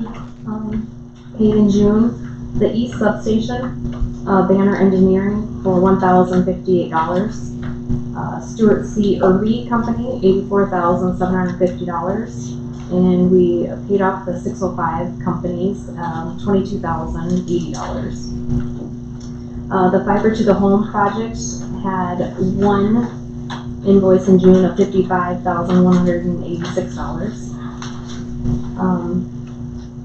paid in June. The East Substation, Banner Engineering for $1,058. Stuart C. Irby Company, $84,750. And we paid off the 605 companies, $22,080. The Fiber to the Home project had one invoice in June of $55,186.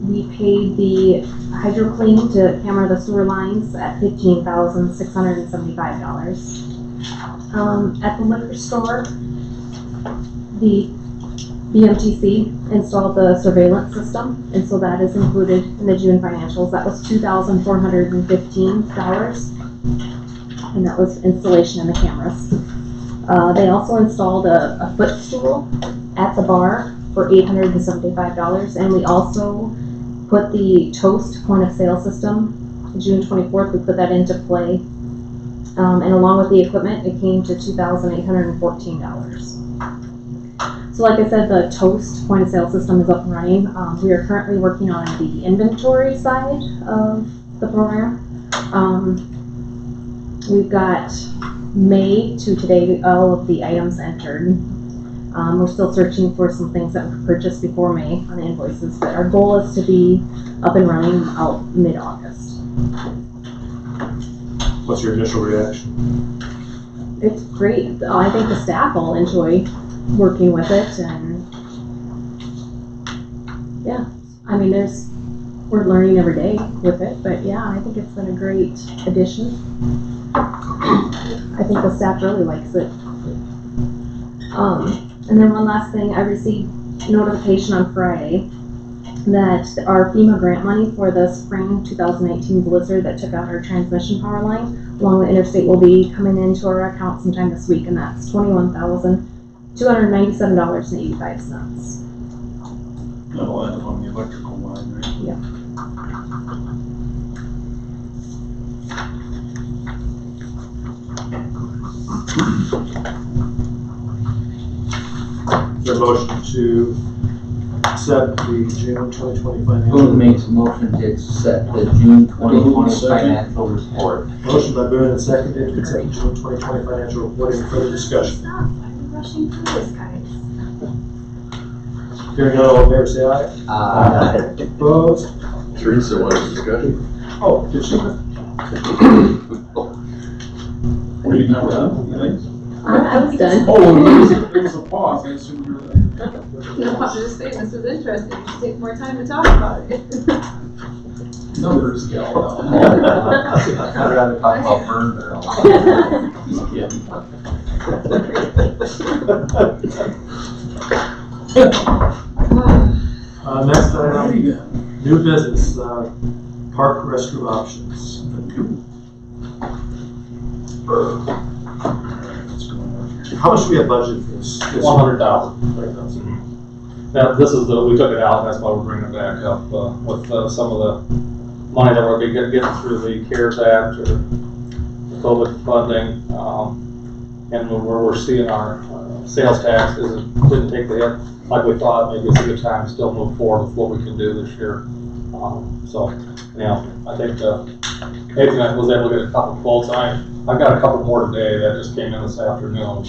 We paid the hydro clean to camera the sewer lines at $15,675. At the liquor store, the BMTC installed the surveillance system, and so that is included in the June financials. That was $2,415. and that was installation in the cameras. They also installed a footstool at the bar for $875, and we also put the Toast point of sale system, June 24th, we put that into play. And along with the equipment, it came to $2,814. So like I said, the Toast point of sale system is up and running. We are currently working on the inventory side of the program. We've got May to today, all of the items entered. We're still searching for some things that were purchased before May on the invoices, but our goal is to be up and running out mid-August. What's your initial reaction? It's great. I think the staff will enjoy working with it, and yeah, I mean, we're learning every day with it, but yeah, I think it's been a great addition. I think the staff really likes it. And then one last thing, I received notification on Friday that our FEMA grant money for the spring 2018 blizzard that took out our transmission power line along the interstate will be coming into our account sometime this week, and that's $21,297.85. That'll end up on the electrical line, right? Yeah. Is there a motion to accept the June 2020 financial? Boone makes a motion to accept the June 2020 Second. financial report. Motion by Boone and seconded to accept the June 2020 financial report. Any further discussion? Stop, I'm rushing through this, guys. Hearing none, all in favor, say aye. Opposed? Teresa wants discussion. Oh, did she? Were you not done? You think? I was done. Oh, there was a pause, I assumed you were there. No, I was just saying, this is interesting, you should take more time to talk about it. Numbers, gal. I'd rather talk about burn barrel. Just kidding. Next item, new business, park restroom options. How much do we have budgeted for this? $100,000. Now, this is we took it out, and that's why we're bringing it back up, with, some of the money that we're getting through the CARES Act or the COVID funding, and where we're seeing our, sales tax didn't take the hit like we thought. Maybe it's a good time to still move forward with what we can do this year. So, yeah, I think, Nathan, I was able to get a couple quotes. I've got a couple more today that just came in this afternoon.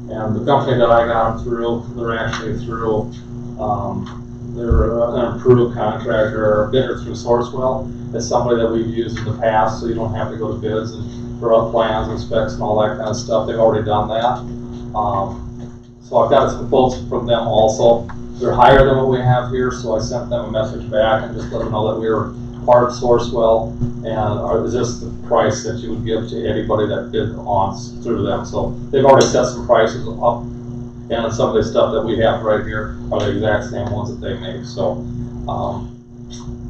And the company that I got them through, they're actually through, they're an approved contractor or bidder through Sourcewell. It's somebody that we've used in the past, so you don't have to go to bids and draw up plans and specs and all that kind of stuff. They've already done that. So I've got some quotes from them also. They're higher than what we have here, so I sent them a message back and just let them know that we were part of Sourcewell, and is this the price that you would give to anybody that bid on through them? So they've already set some prices up, and some of the stuff that we have right here are the exact same ones that they make. So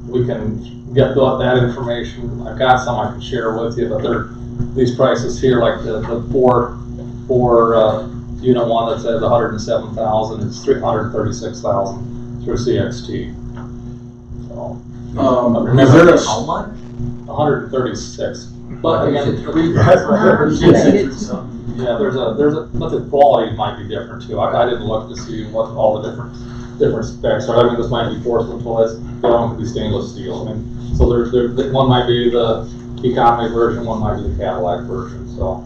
we can get that information. I've got some I can share with you, but these prices here, like the four unit one that says 107,000, it's 336,000 through CXT. So. Is there a? How much? 136. But again, yeah, but the quality might be different too. I didn't look to see what all the different specs are. I mean, this might be porcelain toilets, the other one could be stainless steel. I mean, so one might be the economy version, one might be the Cadillac version. So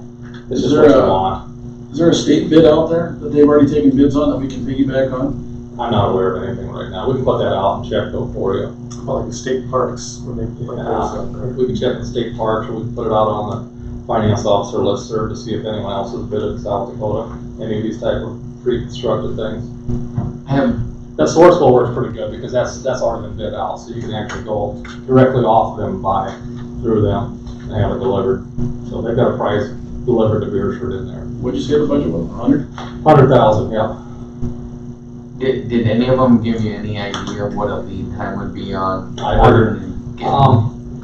it's just what you want. Is there a state bid out there that they've already taken bids on that we can piggyback on? I'm not aware of anything right now. We can put that out and check though for you. Like the state parks, when they put those out there. We can check the state parks, or we can put it out on the finance officer listserv to see if anyone else has bid in South Dakota, any of these type of pre-constructed things. That Sourcewell works pretty good because that's already been bid out, so you can actually go directly off of them, buy through them, and have it delivered. So they've got a price delivered to Beresford in there. What'd you say the budget was, 100? 100,000, yeah. Did any of them give you any idea of what a lead time would be on I ordering?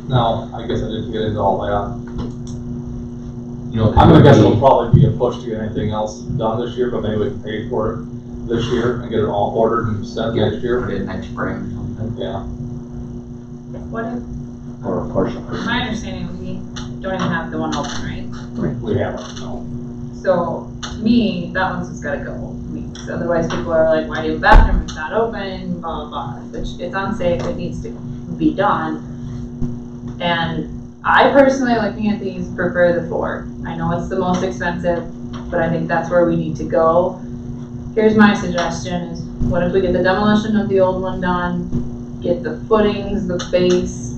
No, I guess I didn't get into all that. you know. I'm gonna guess it'll probably be a push to get anything else done this year, but maybe we can pay for it this year and get it all ordered and sent next year. Put it next spring or something. Yeah. What if, Or a portion. my understanding, we don't even have the one open, right? We haven't, no. So, to me, that one's just gotta go. Because otherwise people are like, why do you have a bathroom, it's not open, blah, blah, blah. Which, it's unsafe, it needs to be done. And I personally, looking at these, prefer the 4. I know it's the most expensive, but I think that's where we need to go. Here's my suggestion is, what if we get the demolition of the old one done, get the footings, the base,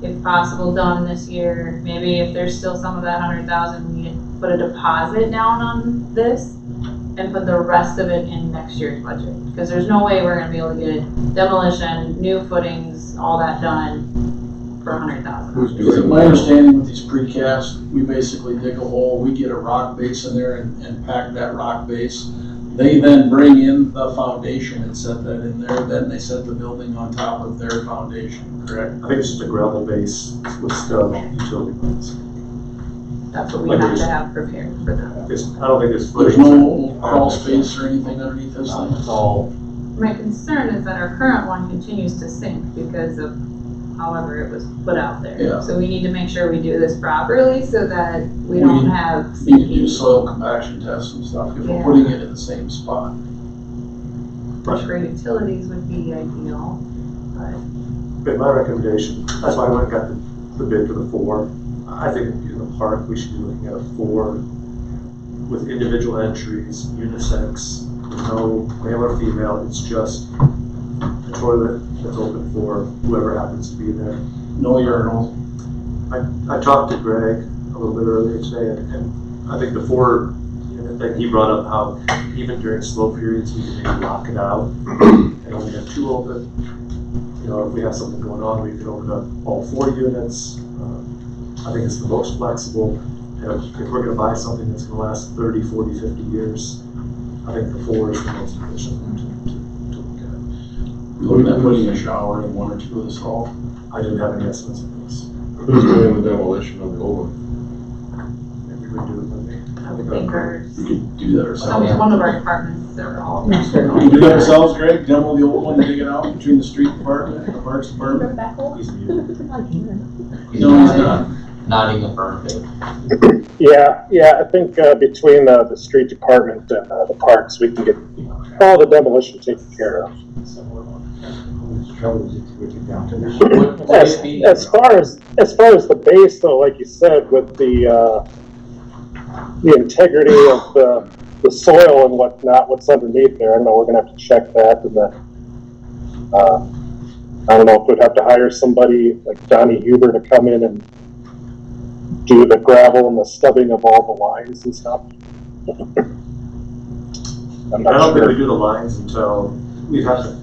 if possible, done this year. Maybe if there's still some of that 100,000, we put a deposit down on this and put the rest of it in next year's budget. Because there's no way we're gonna be able to get demolition, new footings, all that done for 100,000. Who's doing My understanding with these precast, we basically dig a hole, we get a rock base in there and pack that rock base. They then bring in the foundation and set that in there, then they set the building on top of their foundation, correct? I think it's just a gravel base with stub utility poles. That's what we have to have prepared for that. I don't think there's There's footings. no crawl space or anything underneath this thing? It's all, My concern is that our current one continues to sink because of however it was put out there. Yeah. So we need to make sure we do this properly so that we We don't have Need to do sinking. soil compaction tests and stuff, if we're Yeah. putting it in the same spot. Which for utilities would be ideal, but But my recommendation, that's why I went and got the bid for the 4. I think in the park, we should be looking at a 4 with individual entries, unisex, with no male or female, it's just a toilet that's open for whoever happens to be there. No urinal. I talked to Greg a little bit earlier today, and I think the 4 unit thing, he brought up how even during slow periods, we can maybe lock it out and only have 2 open. You know, if we have something going on, we can open up all 4 units. I think it's the most flexible. And if we're gonna buy something that's gonna last 30, 40, 50 years, I think the 4 is the most efficient one to look at. We're looking at putting a shower in 1 or 2 of this hall. I didn't have any estimates of this. Who's doing the demolition of the old one? Maybe we do it when they. I would think our, We could do that ourselves. one of our departments are all. We can do that ourselves, Greg, demo the old one, dig it out between the street department and the parks department. He's muted. No, he's not. Nodding affirmative. Yeah, I think between the street department and the parks, we can get all the demolition taken care of. As far as the base though, like you said, with the integrity of the soil and whatnot, what's underneath there, I don't know, we're gonna have to check that, and then, I don't know if we'd have to hire somebody like Donnie Huber to come in and do the gravel and the stubbing of all the lines and stuff. I'm I not don't think we sure. do the lines until we have to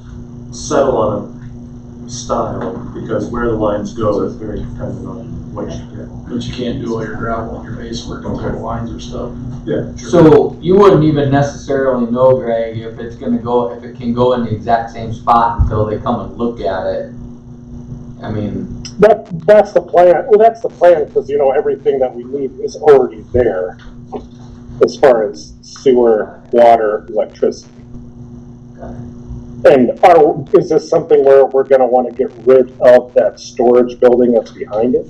settle on a style, because where the lines go is very dependent on what you get. But you can't do all your gravel and your base work until the lines are stubbed. Yeah, sure. So you wouldn't even necessarily know, Greg, if it can go in the exact same spot until they come and look at it. I mean, That's the plan. Well, that's the plan, because, you know, everything that we need is already there as far as sewer, water, electricity. And is this something where we're gonna wanna get rid of that storage building that's behind it?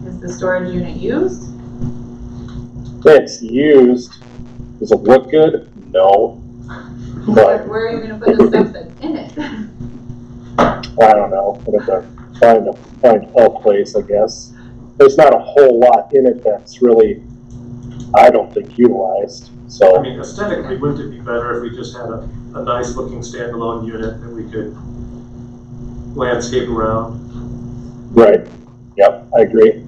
Is the storage unit used? It's used. Does it look good? No. But Where are you gonna put the stuff that's in it? I don't know. We'll have to find a place, I guess. There's not a whole lot in it that's really, I don't think, utilized. I So mean, aesthetically, wouldn't it be better if we just had a nice looking standalone unit that we could landscape around? right. Yep, I agree.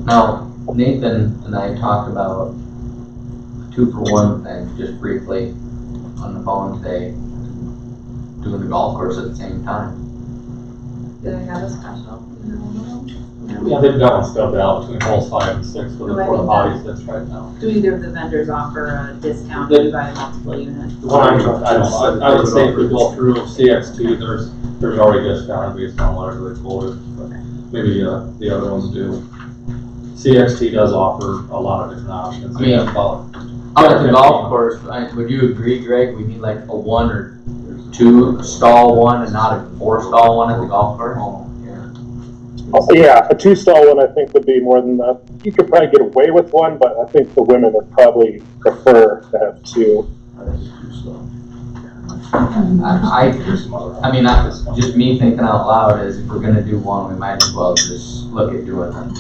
now Nathan and I talked about a 2-for-1 thing, just briefly, on the phone today, doing the golf course at the same time. Do they have a special? yeah, they've got one stubbed out between holes 5 and 6 for the porta potties that's right now. Do either of the vendors offer a discount if you buy multiple units? The one I don't know, I would say if we go through CXT, there's already discounted based on whatever they quoted. maybe the other ones do. CXT does offer a lot of different options. I mean, out at the golf course, would you agree, Greg, we need like a 1 or 2 stall one and not a 4 stall one at the golf course? Yeah, a 2 stall one I think would be more than that. You could probably get away with 1, but I think the women would probably prefer to have 2. I mean, just me thinking out loud is if we're gonna do 1, we might as well just look at doing them.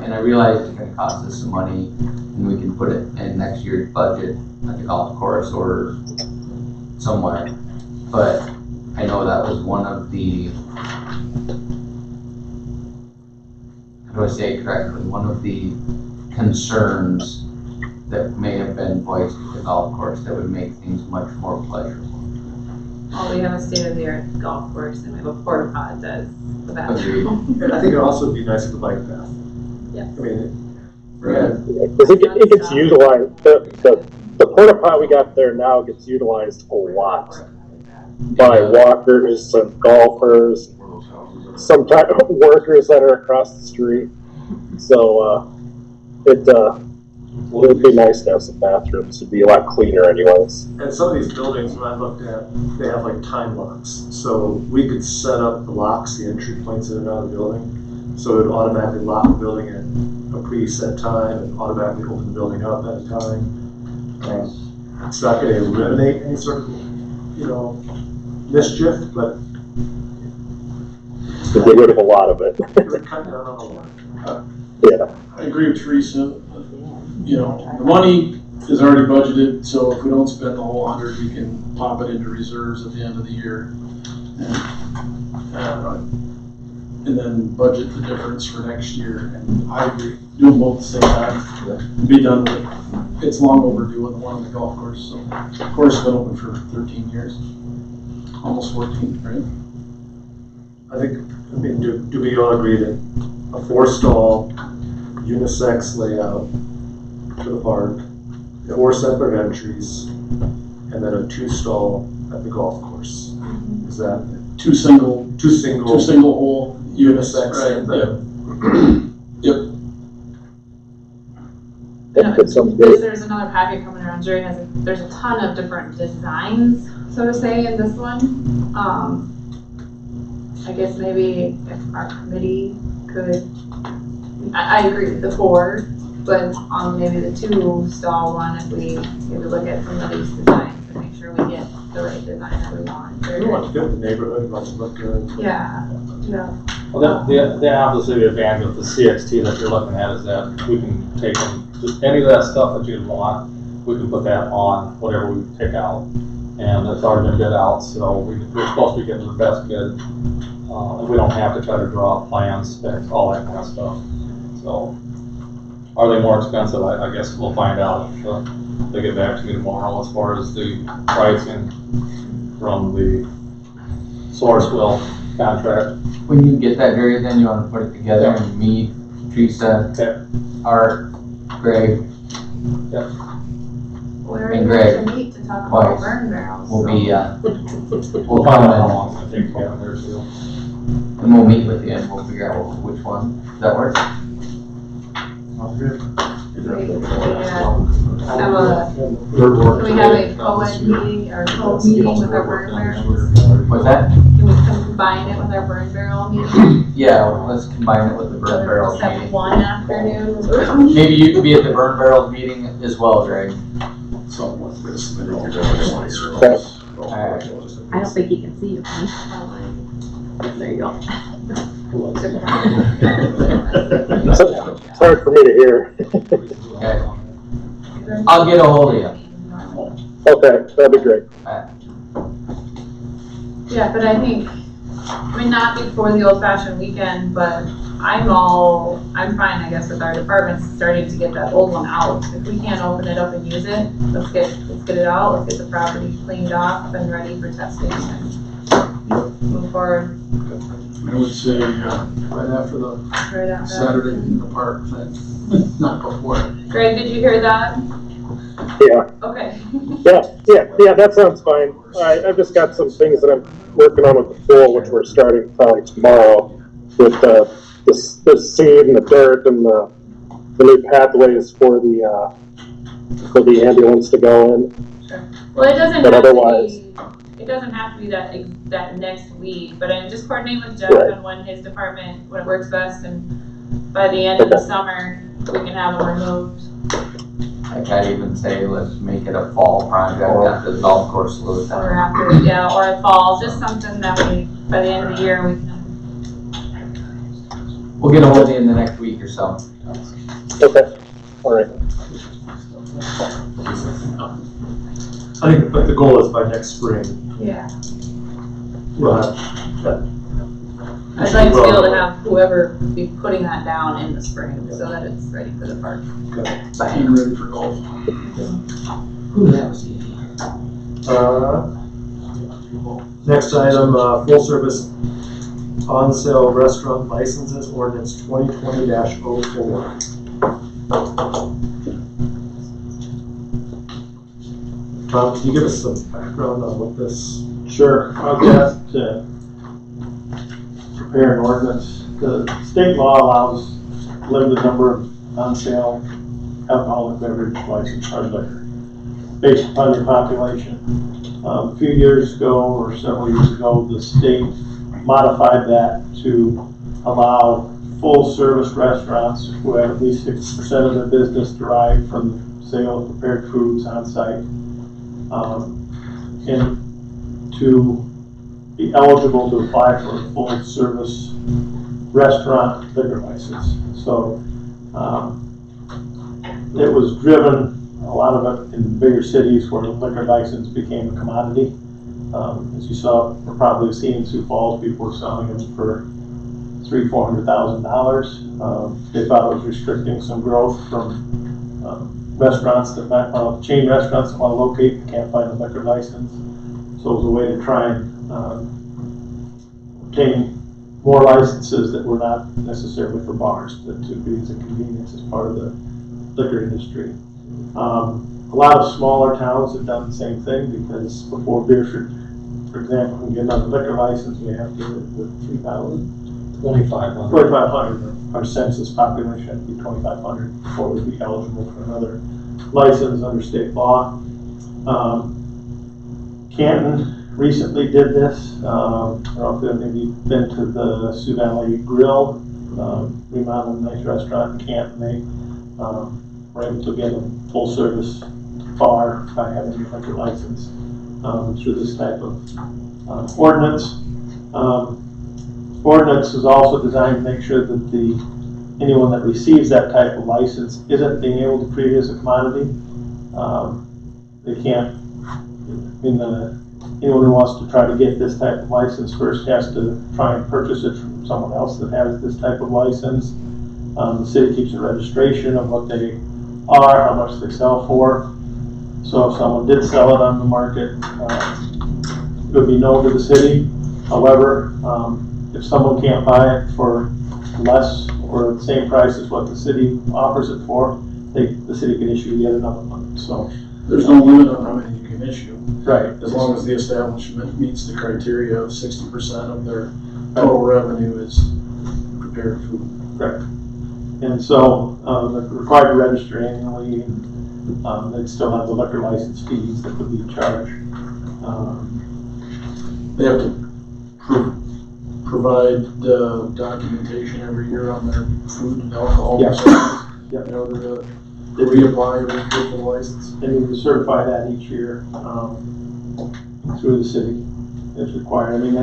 And I realize it's gonna cost us some money and we can put it in next year's budget at the golf course or somewhere. But I know that was one of the, how do I say it correctly, one of the concerns that may have been voiced at the golf course that would make things much more pleasurable. Well, we have a state-of-the-art golf course and we have a porta potty that's the bathroom. And I think it'd also be nice with the bike path. Yeah. I mean, Because it gets utilized, the porta pot we got there now gets utilized a lot by walkers and golfers, sometimes workers that are across the street. So it would be nice to have some bathrooms. It'd be a lot cleaner anyways. and some of these buildings, when I looked at, they have like time locks. So we could set up the locks, the entry points in and out of the building. So it would automatically lock the building at a preset time and automatically open the building up at a time. It's not going to eliminate any sort of, mischief, but To get rid of a lot of it. it would cut down on a lot. Yeah. I agree with Teresa. The money is already budgeted, so if we don't spend the whole 100, we can pop it into reserves at the end of the year. And then budget the difference for next year. And I agree, do them both at the same time, and be done with it. It's long overdue on the one on the golf course, so. The course has been open for 13 years, almost 14, right? Do we all agree that a 4-stall unisex layout to the park, 4 separate entries, and then a 2-stall at the golf course? Is that Two single hole unisex, right? Yep. That sounds great. There's another packet coming around. Jerry there's a ton of different designs, so to say, in this one. I guess maybe if our committee could, I agree with the 4, but on maybe the 2-stall one, if we look at some of these designs and make sure we get the right design that we want. we want to fit the neighborhood, we want to look good. Yeah. Well, the obviously the advantage of the CXT that you're looking at is that we can take them, just any of that stuff that you want, we can put that on whatever we pick out. And it's already been bid out, so we're supposed to be getting the best bid. And we don't have to try to draw up plans, specs, all that kind of stuff. So, are they more expensive? I guess we'll find out if they get back to me tomorrow as far as the pricing from the Sourcewell contract. When you get that, Jerry, then you want to put it together and me, Teresa, Art, Greg, Where And are Greg, you to meet to talk twice. about burn barrels? will be, We'll find out how long it's gonna take to get there too. and we'll meet with you and we'll figure out which one. Does that work? Can we have a co-ed meeting or co-meeting with our burn barrels? What's that? Can we combine it with our burn barrel meeting? Yeah, let's combine it with the burn barrels Let's have meeting. one afternoon. Maybe you could be at the burn barrels meeting as well, Greg. Something like this. Alright. I don't think you can see your face. There you go. It's hard for me to hear. Okay. I'll get a hold of you. Okay, that'd be great. Yeah, but I think, not before the old fashioned weekend, but I'm fine, I guess, with our departments starting to get that old one out. If we can't open it up and use it, let's get it out, let's get the property cleaned off and ready for testing and move forward I would say, right after the right after. Saturday in the park thing, not before. Greg, did you hear that? Yeah, Okay. yeah, that sounds fine. I've just got some things that I'm working on with the pool, which we're starting probably tomorrow. with the seed and the dirt and the new pathways for the ambulance to go in. Well, it doesn't But have to otherwise- be, it doesn't have to be that next week, but I'm just coordinating with Jeff Right. on when his department, when it works best, and by the end of the Okay. summer, we can have them removed. Like I'd even say, let's make it a fall project after the golf course slows Or down. after, yeah, or a fall, just something that we, by the end of the year, we can. We'll get ahold of you in the next week or so. Okay, all right. I think like the goal is by next spring, Yeah. we'll have that. I'd like to be able to have whoever be putting that down in the spring, so that it's ready for the park. And ready for golf. Ooh, that was easy. Next item, full service on sale restaurant licenses ordinance 2020-04. Tom, can you give us some background on what this? Sure, I was asked to prepare an ordinance. The state law allows a limited number of on-sale alcoholic beverage license hard liquor based upon your population. A few years ago, or several years ago, the state modified that to allow full-service restaurants who have at least 60% of their business derived from the sale of prepared foods on site, and to be eligible to apply for a full-service restaurant liquor license. So it was driven, a lot of it in bigger cities where the liquor license became a commodity. As you saw, or probably seen in Sioux Falls, people were selling them for $300,000-$400,000. They thought it was restricting some growth from restaurants that might, chain restaurants that want to locate and can't find a liquor license. So it was a way to try and obtain more licenses that were not necessarily for bars, but to be as a convenience as part of the liquor industry. A lot of smaller towns have done the same thing because before Beresford, for example, can get another liquor license, we have to get 2,500. Our census population had to be 2,500 before we'd be eligible for another license under state law. Canton recently did this. I don't know if you've maybe been to the Sioux Valley Grill, remodeled nice restaurant in Canton. They were able to get a full service bar by having a liquor license through this type of ordinance. Ordinance is also designed to make sure that anyone that receives that type of license isn't being able to treat it as a commodity. They can't, anyone who wants to try to get this type of license first has to try and purchase it from someone else that has this type of license. The city keeps a registration of what they are, how much they sell for. So if someone did sell it on the market, it would be known to the city. However, if someone can't buy it for less or the same price as what the city offers it for, the city can issue yet another one. So There's no limit on how many you can issue, right, as long as the establishment meets the criteria of 60% of their total revenue is prepared food. correct. And so they're required to register annually, and they'd still have the liquor license fees that would be charged. They have to provide documentation every year on their food and alcohol Yeah. sales Yep. in order to reapply every year for the license. And you can certify that each year through the city. It's required. I mean,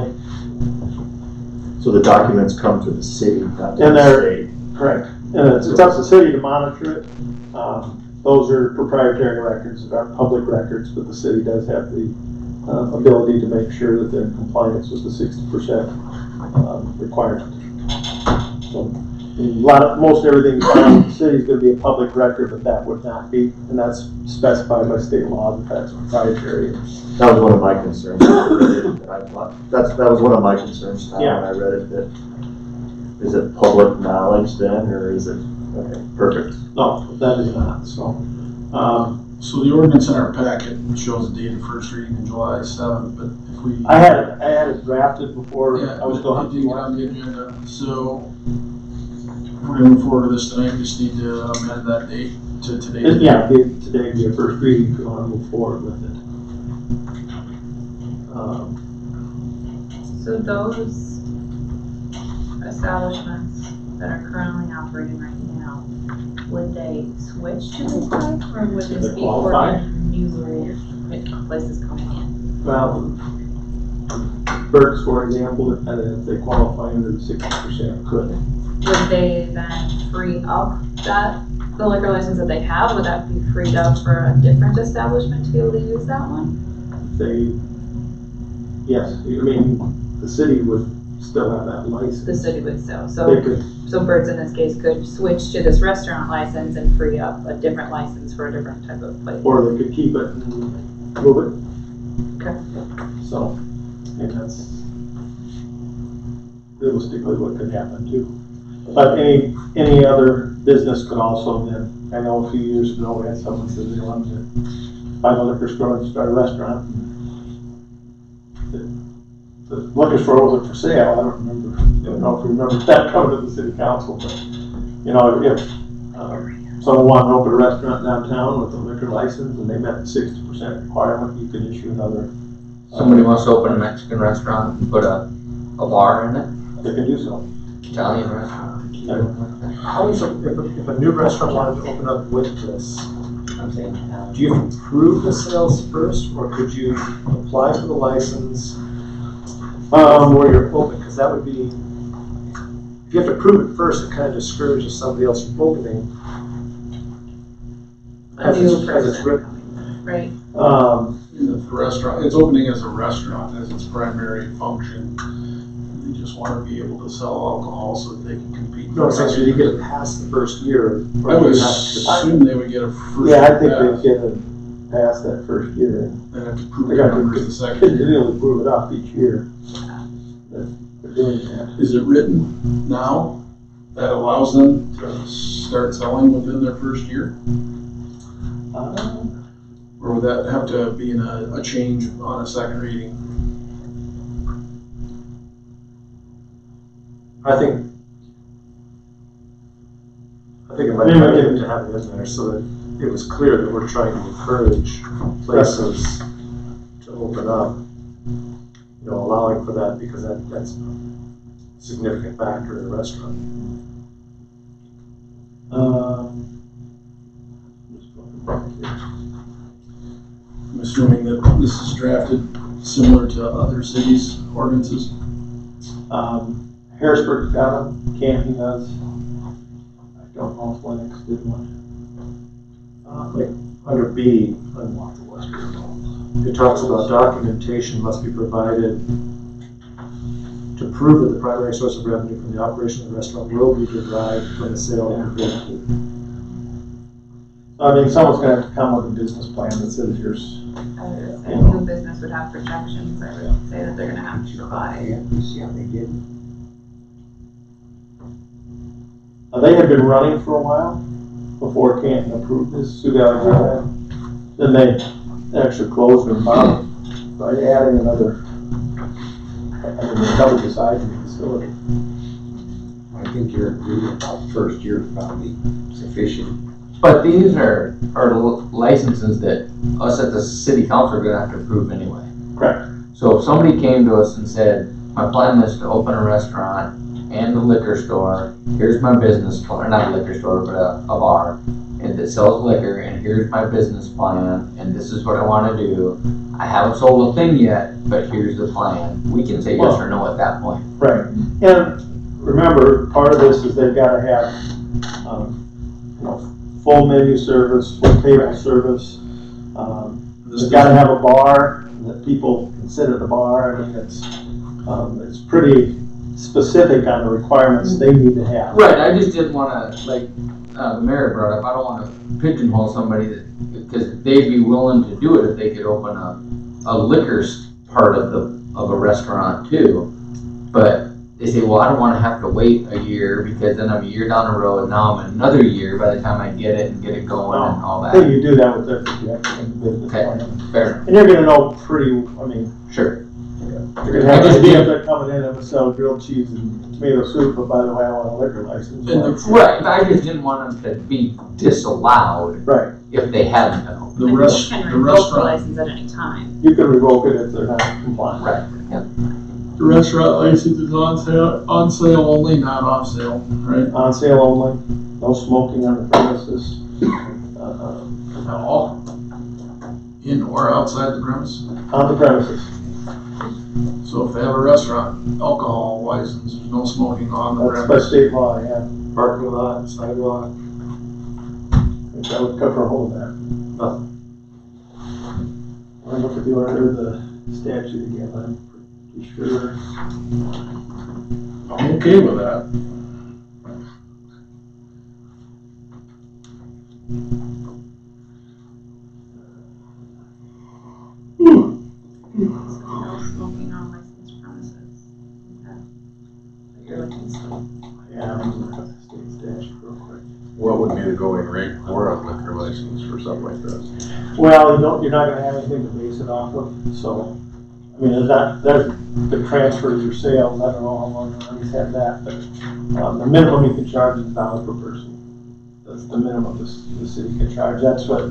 So the documents come to the city, not to And the they're- state. correct. And it's up to the city to monitor it. Those are proprietary records, that are public records, but the city does have the ability to make sure that they're in compliance with the 60% requirement. So, most everything in the city is going to be a public record, but that would not be, and that's specified by state law that that's proprietary. That was one of my concerns. That was one of my concerns when I read it. That is it public knowledge then, or is it okay? Perfect. No, that is not. So, So the ordinance in our packet shows the date of first reading in July 7th, but if we. I had it drafted before Yeah, I was it going. didn't get on the agenda, so we're gonna move forward to this tonight, just need to amend that date to today. Yeah, today be a first reading if you want to move forward with it. So those establishments that are currently operating right now, would they switch to this type, or would this They're be for qualified. new places coming in? Well, Berks, for example, if they qualify under the 60% could. Would they then free up the liquor license that they have, would that be freed up for a different establishment to be able to use that one? Yes, I mean, the city would still have that license. The city would still, They could, so Birds in this case could switch to this restaurant license and free up a different license for a different type of place. or they could keep it and move it. Okay. So, and that's realistically what could happen too. But any other business could also then, I know a few years ago, we had someone said they wanted to buy a liquor store and start a restaurant. The liquor store wasn't for sale, I don't know if you remember that coming to the city council, but, you know, if someone wanted to open a restaurant downtown with a liquor license and they met the 60% requirement, you could issue another. Somebody wants to open a Mexican restaurant and put a bar in it, They can do so. Italian restaurant. How is if a new restaurant wanted to open up with this, I'm saying, do you approve the sales first, or could you apply for the license before you're open? Because that would be, if you have to prove it first, it kind of discourages somebody else from opening. A new As it's person, written. right? The restaurant, it's opening as a restaurant as its primary function. They just want to be able to sell alcohol so that they can compete. No, essentially, you get it past the first year. I would assume they would get a first. Yeah, I think pass, they'd get it past that first year. then have to prove They the got numbers the to second. continually prove it up each year. That they're doing that. Is it written now that allows them to start selling within their first year? Or would that have to be in a change on a second reading? I think it might be good to have it in there so that it was clear that we're trying to encourage places to open up, you know, allowing for that, because that's a significant factor in a restaurant. I'm assuming that this is drafted similar to other cities' ordinances. Harrisburg's got them, Canton does. I don't know if Lennox did one. Like under B, it talks about documentation must be provided to prove that the primary source of revenue from the operation of the restaurant will be derived from the sale of beer. I mean, someone's gonna have to come with a business plan that says here's. A new business would have projections, I would say that they're gonna have to provide. See how they did. They had been running for a while before Canton approved this. Then they actually closed their mouth by adding another beside the facility. I think you're agreeing about the first year is probably sufficient. But these are licenses that us at the city council are gonna have to approve anyway. Correct. So if somebody came to us and said, my plan is to open a restaurant and a liquor store, here's my business plan, not a liquor store, but a bar, and that sells liquor, and here's my business plan, and this is what I wanna do. I haven't sold a thing yet, but here's the plan. We can say yes or no at that point. Right. And remember, part of this is they've gotta have, you know, full menu service, full table service. They've gotta have a bar that people consider the bar. I mean, it's pretty specific on the requirements they need to have. Right, I just didn't wanna, like, the mayor brought up, I don't wanna pigeonhole somebody that, because they'd be willing to do it if they could open a liquor part of a restaurant too. But they say, well, I don't wanna have to wait a year because then I'm a year down the road, now I'm another year by the time I get it and get it going and all I think that. you do that with their business Okay. plan. Fair, And you're gonna know pretty, I mean, sure. you're gonna have an idea if they're coming in and will sell grilled cheese and tomato soup, but by the way, I want a liquor license. Right, I just didn't want them to be disallowed Right, if they hadn't been open. The And rest, you can the revoke the restaurant, license at any time. you can revoke it if they're not compliant. Right, yeah. the restaurant license is on sale only, not off sale, right? On sale only, no smoking on the premises. At all? In or outside the premise? On the premises, So if they have a restaurant alcohol license, there's no smoking on the that's by premise. state law, yeah. Parking lot, sidewalk. I think that would cover all of that. I'll look at the order, the statute again, I'm pretty sure. I'm okay with that. No smoking on licensed premises. Is that what you're looking for? Yeah, I'm looking at the state statute real quick. What would be the going rate for a liquor license for something like this? Well, you're not gonna have anything to base it off of, so, I mean, there's the transfers or sales, I don't know how long we always had that, but, the minimum you can charge is $1 per person. That's the minimum the city can charge, that's what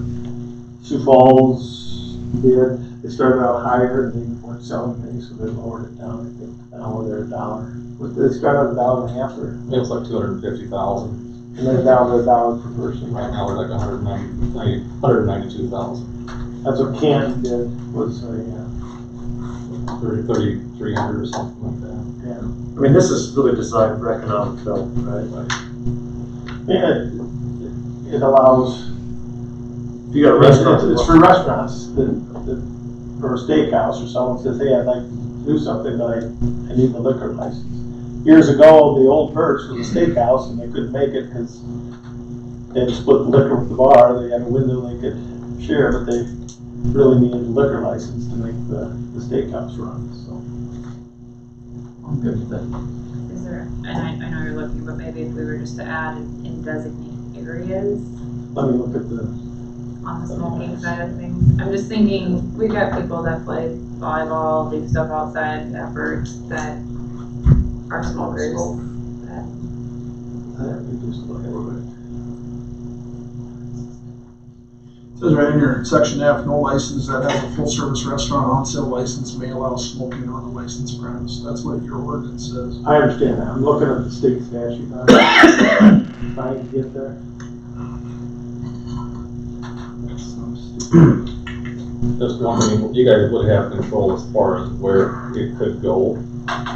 Sioux Falls did, they started out higher, and they weren't selling things, so they lowered it down, I think, now they're $1. What, they started at $1.50 or, It was like 250,000. and then down to $1 per person. Right now, we're like 192,000. That's what Canton did, was, 3,300 or something like that. yeah. I mean, this is really designed for economic development, right? Yeah, it allows, If you got a restaurant. it's for restaurants, or a steakhouse or someone says, hey, I'd like to do something, but I need the liquor license. Years ago, the old Birch was a steakhouse and they couldn't make it because they had to split the liquor with the bar, they had a window they could share, but they really needed a liquor license to make the steakhouse run, so. I'm good with that. Is there, and I know you're looking, but maybe if we were just to add in designated areas Let me look at the, on the smoking side of things. I'm just thinking, we've got people that play volleyball, leave stuff outside efforts that are smokers. That let me just look at it. Says right in here, section F, no license that has a full-service restaurant on sale license may allow smoking on a licensed premise. That's what your ordinance says. I understand that, I'm looking at the state statute, I'm trying to get there. That's so stupid. Just one thing, you guys would have control as far as where it could go.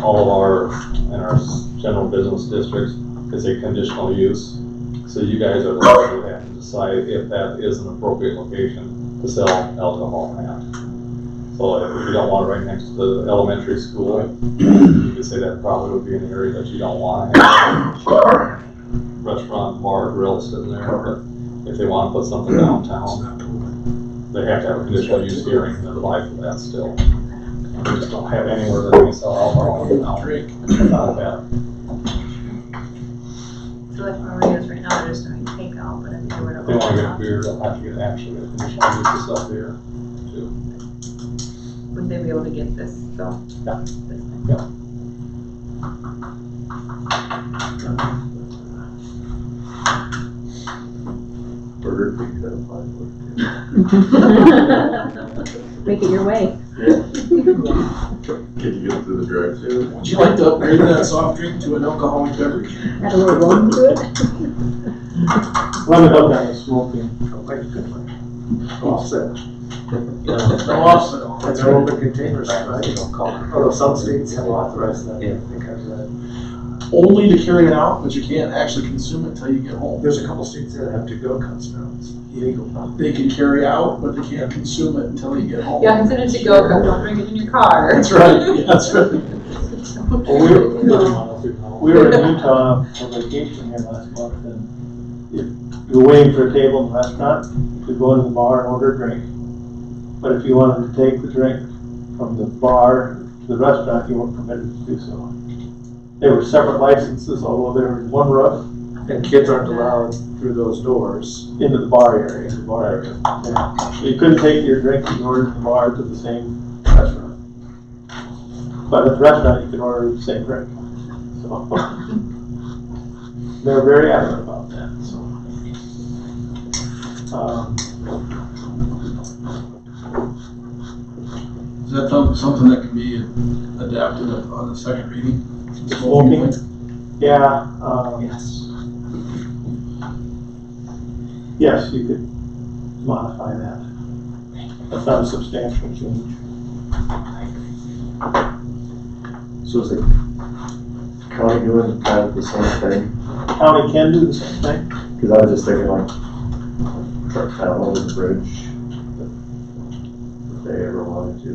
All of in our general business districts, is a conditional use. So you guys are the ones who have to decide if that is an appropriate location to sell alcohol at. So if you don't want it right next to the elementary school, you could say that probably would be an area that you don't want to have restaurant, bar, grill sitting there. But if they want to put something downtown, they have to have a conditional use hearing and apply for that still. We just don't have anywhere that we sell alcohol now. Drink. It's not bad. So like Maria's right now, they're just doing takeout, but if you were to. If they want to get open a beer, they'll have to get actually a conditional use to sell beer too. up, would they be able to get this though? Yeah. This thing? Yeah. Burger King could apply for it. Make it your way. Can you get through the drive-thru? Would you like to upgrade that soft drink to an alcoholic beverage? Add a little rum to it. Let me look at the smoking. Offset. No offset. That's our open containers, right? Although some states have authorized that, because Only to carry it out, but you can't actually consume it until you get home. there's a couple states that have to-go cups now, it's illegal. They can carry out, but they can't consume it until you get home. Yeah, consider it to go, don't drink it in your car. That's right, yeah, that's right. We were in Utah for vacation here last month, and if you were waiting for a table in the restaurant, you could go into the bar and order a drink. But if you wanted to take the drink from the bar to the restaurant, you weren't permitted to do so. They were separate licenses, although they were in one roof And kids aren't allowed through those doors. into the bar area. In the bar area. Yeah. So you couldn't take your drinking orders in the bar to the same restaurant. But at the restaurant, you can order the same drink. So they're very adamant about that, so. Is that something that can be adapted on the second reading? Smoking? Yeah, Yes. yes, you could modify that. That's not a substantial change. So is the county doing kind of the same thing? County can do the same thing. Cause I was just thinking like, truck down over the bridge, if they ever wanted to.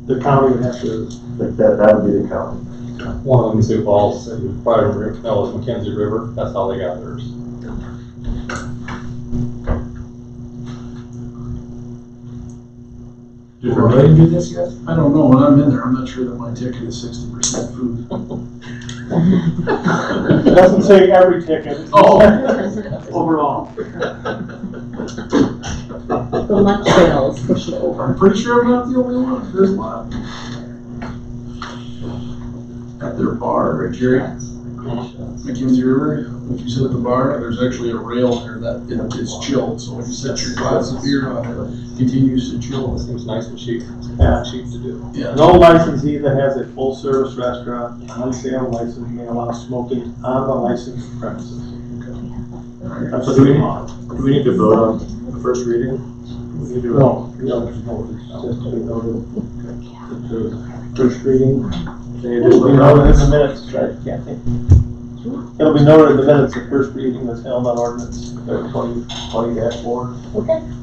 The county would have to, Like that would be the county. One of them, Sioux Falls, that you probably know is Mackenzie River, that's how they got theirs. Did Vermillion do this yet? I don't know, when I'm in there, I'm not sure that my ticket is 60% food. it doesn't say every ticket. Oh. Overall. The lunch sales push it over. I'm pretty sure I'm not the only one, there's a lot. At their bar, right, Jerry? Mackenzie River, if you sit at the bar, there's actually a rail there that is chilled, so when you set your glass of beer on it, it continues to chill. It seems nice and cheap, Yeah. cheap to do. Yeah. No licensee that has a full-service restaurant on sale license may allow smoking on the licensed premises. That's So what do we, we want. do we need to vote on the first reading? We need to vote. No, there's no, it's just to be noted. The first reading, Any it'll be additional noted in the comments? minutes, right, Kathy? It'll be noted in the minutes, the first reading was held on ordinance 20-4.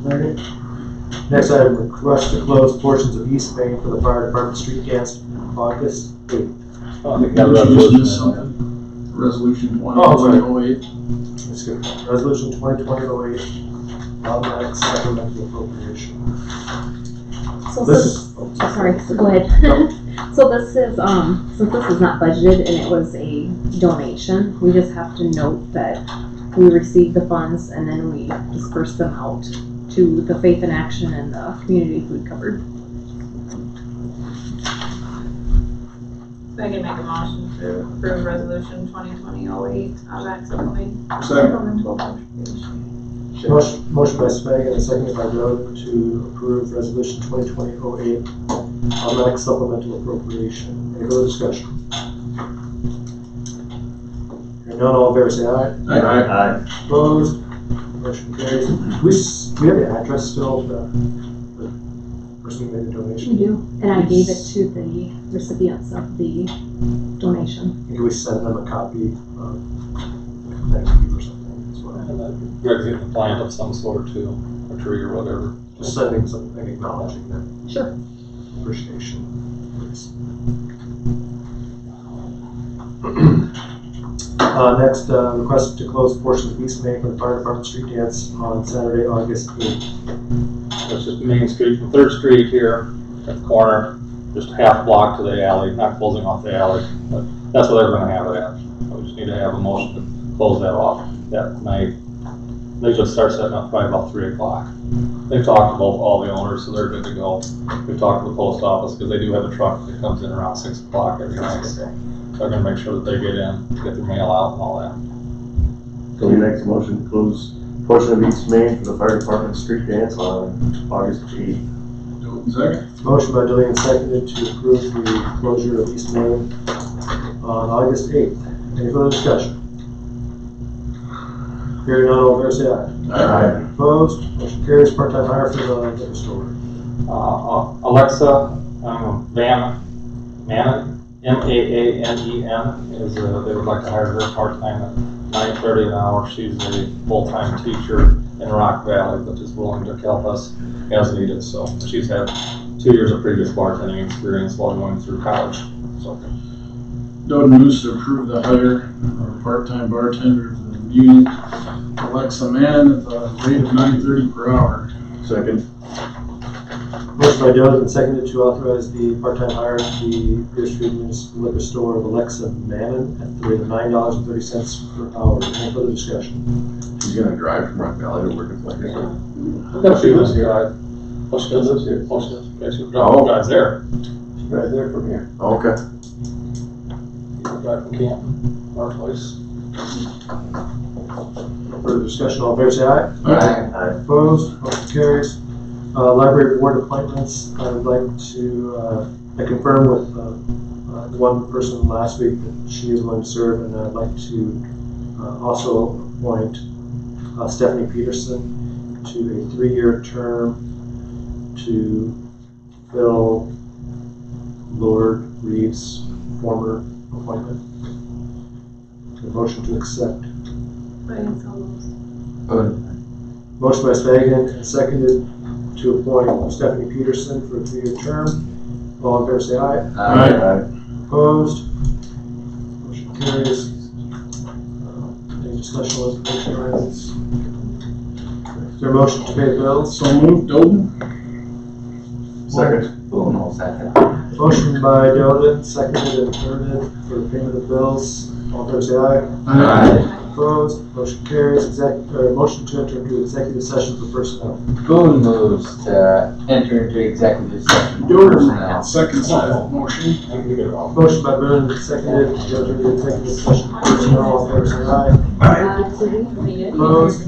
Alright. Next item, request to close portions of East Main for the fire department street dance August 8th. Did you just miss something? Resolution 2008. Let's go. Resolution 2020-08, automatic supplemental appropriation. So This this, is, oh, sorry, so go ahead. So this is, since this is not budgeted and it was a donation, we just have to note that we received the funds and then we disperse them out to the Faith in Action and the Community Food Cupboard. I can make a motion to approve resolution 2020-08, automatic Second. supplemental appropriation. motion by Smeg and seconded by Rhoda to approve resolution 2020-08, automatic supplemental appropriation. Any further discussion? Hearing none, all in favor say aye. Aye. Opposed? Motion carries. Do we have the address still, the person who made the We donation? do, and I gave it to the recipients of the donation. Can we send them a copy of thank you or something as well? And then Greg's getting a plant of some sort too, a tree or whatever. Just sending something acknowledging that Sure. appreciation, please. Next, request to close portions of East Main for the fire department street dance on Saturday, August 8th. That's just Main Street from Third Street here at the corner, just a half block to the alley, not closing off the alley, but that's where they're gonna have it at. So we just need to have a motion to close that off that night. They just start setting up probably about 3 o'clock. They've talked to both all the owners, so they're good to go. We've talked to the post office, because they do have a truck that comes in around 6 o'clock every night. So they're gonna make sure that they get in, get their mail out and all that. So we make a motion to close portion of East Main for the fire department street dance on August 8th. Second. Motion by Dillian, seconded to approve the closure of East Main on August 8th. Any further discussion? Hearing none, all in favor say aye. Aye. Opposed? Motion carries. Part-time hire for the liquor store. Alexa Manen, M-A-A-N-E-N, is, they would like to hire her part-time at $9.30 an hour. She's a full-time teacher in Rock Valley, but is willing to help us as needed. So she's had 2 years of previous bartending experience while going through college. So Doug moves to approve the hire of a part-time bartender for the union, Alexa Mann, at the rate of $9.30 per hour. Second. Motion by Jones and seconded to authorize the part-time hire at the Beresford Municipal Liquor Store of Alexa Mannon at the rate of $9.30 per hour. Any further discussion? He's gonna drive from Rock Valley to work at the liquor store. No, she lives here. Oh, she does live here. Oh, she does. Okay, she drives there. Right there from here. Okay. She drives from Canton, our place. Further discussion, all in favor, say aye. Aye. Opposed, motion carries. Library board appointments, I would like to, I confirmed with one person last week that she is going to serve, and I'd like to also appoint Stephanie Peterson to a 3-year term to fill Lord Reed's former appointment. A motion to accept. Motion by Swagan and seconded to appoint Stephanie Peterson for a 3-year term. All in favor, say aye. Aye. Opposed? Motion carries. Any discussion on information items? Is there a motion to pay the bills? So moved, Doden? Second. Boom, all second. Motion by Doden, seconded and thirded for the payment of bills. All in favor, say aye. Aye. Opposed? Motion carries. Motion to enter into executive session for personnel. Boone moves to enter into executive session for Doden, personnel. seconds that motion. Motion by Boone, seconded to enter into executive session for personnel. All in favor, say aye. Opposed?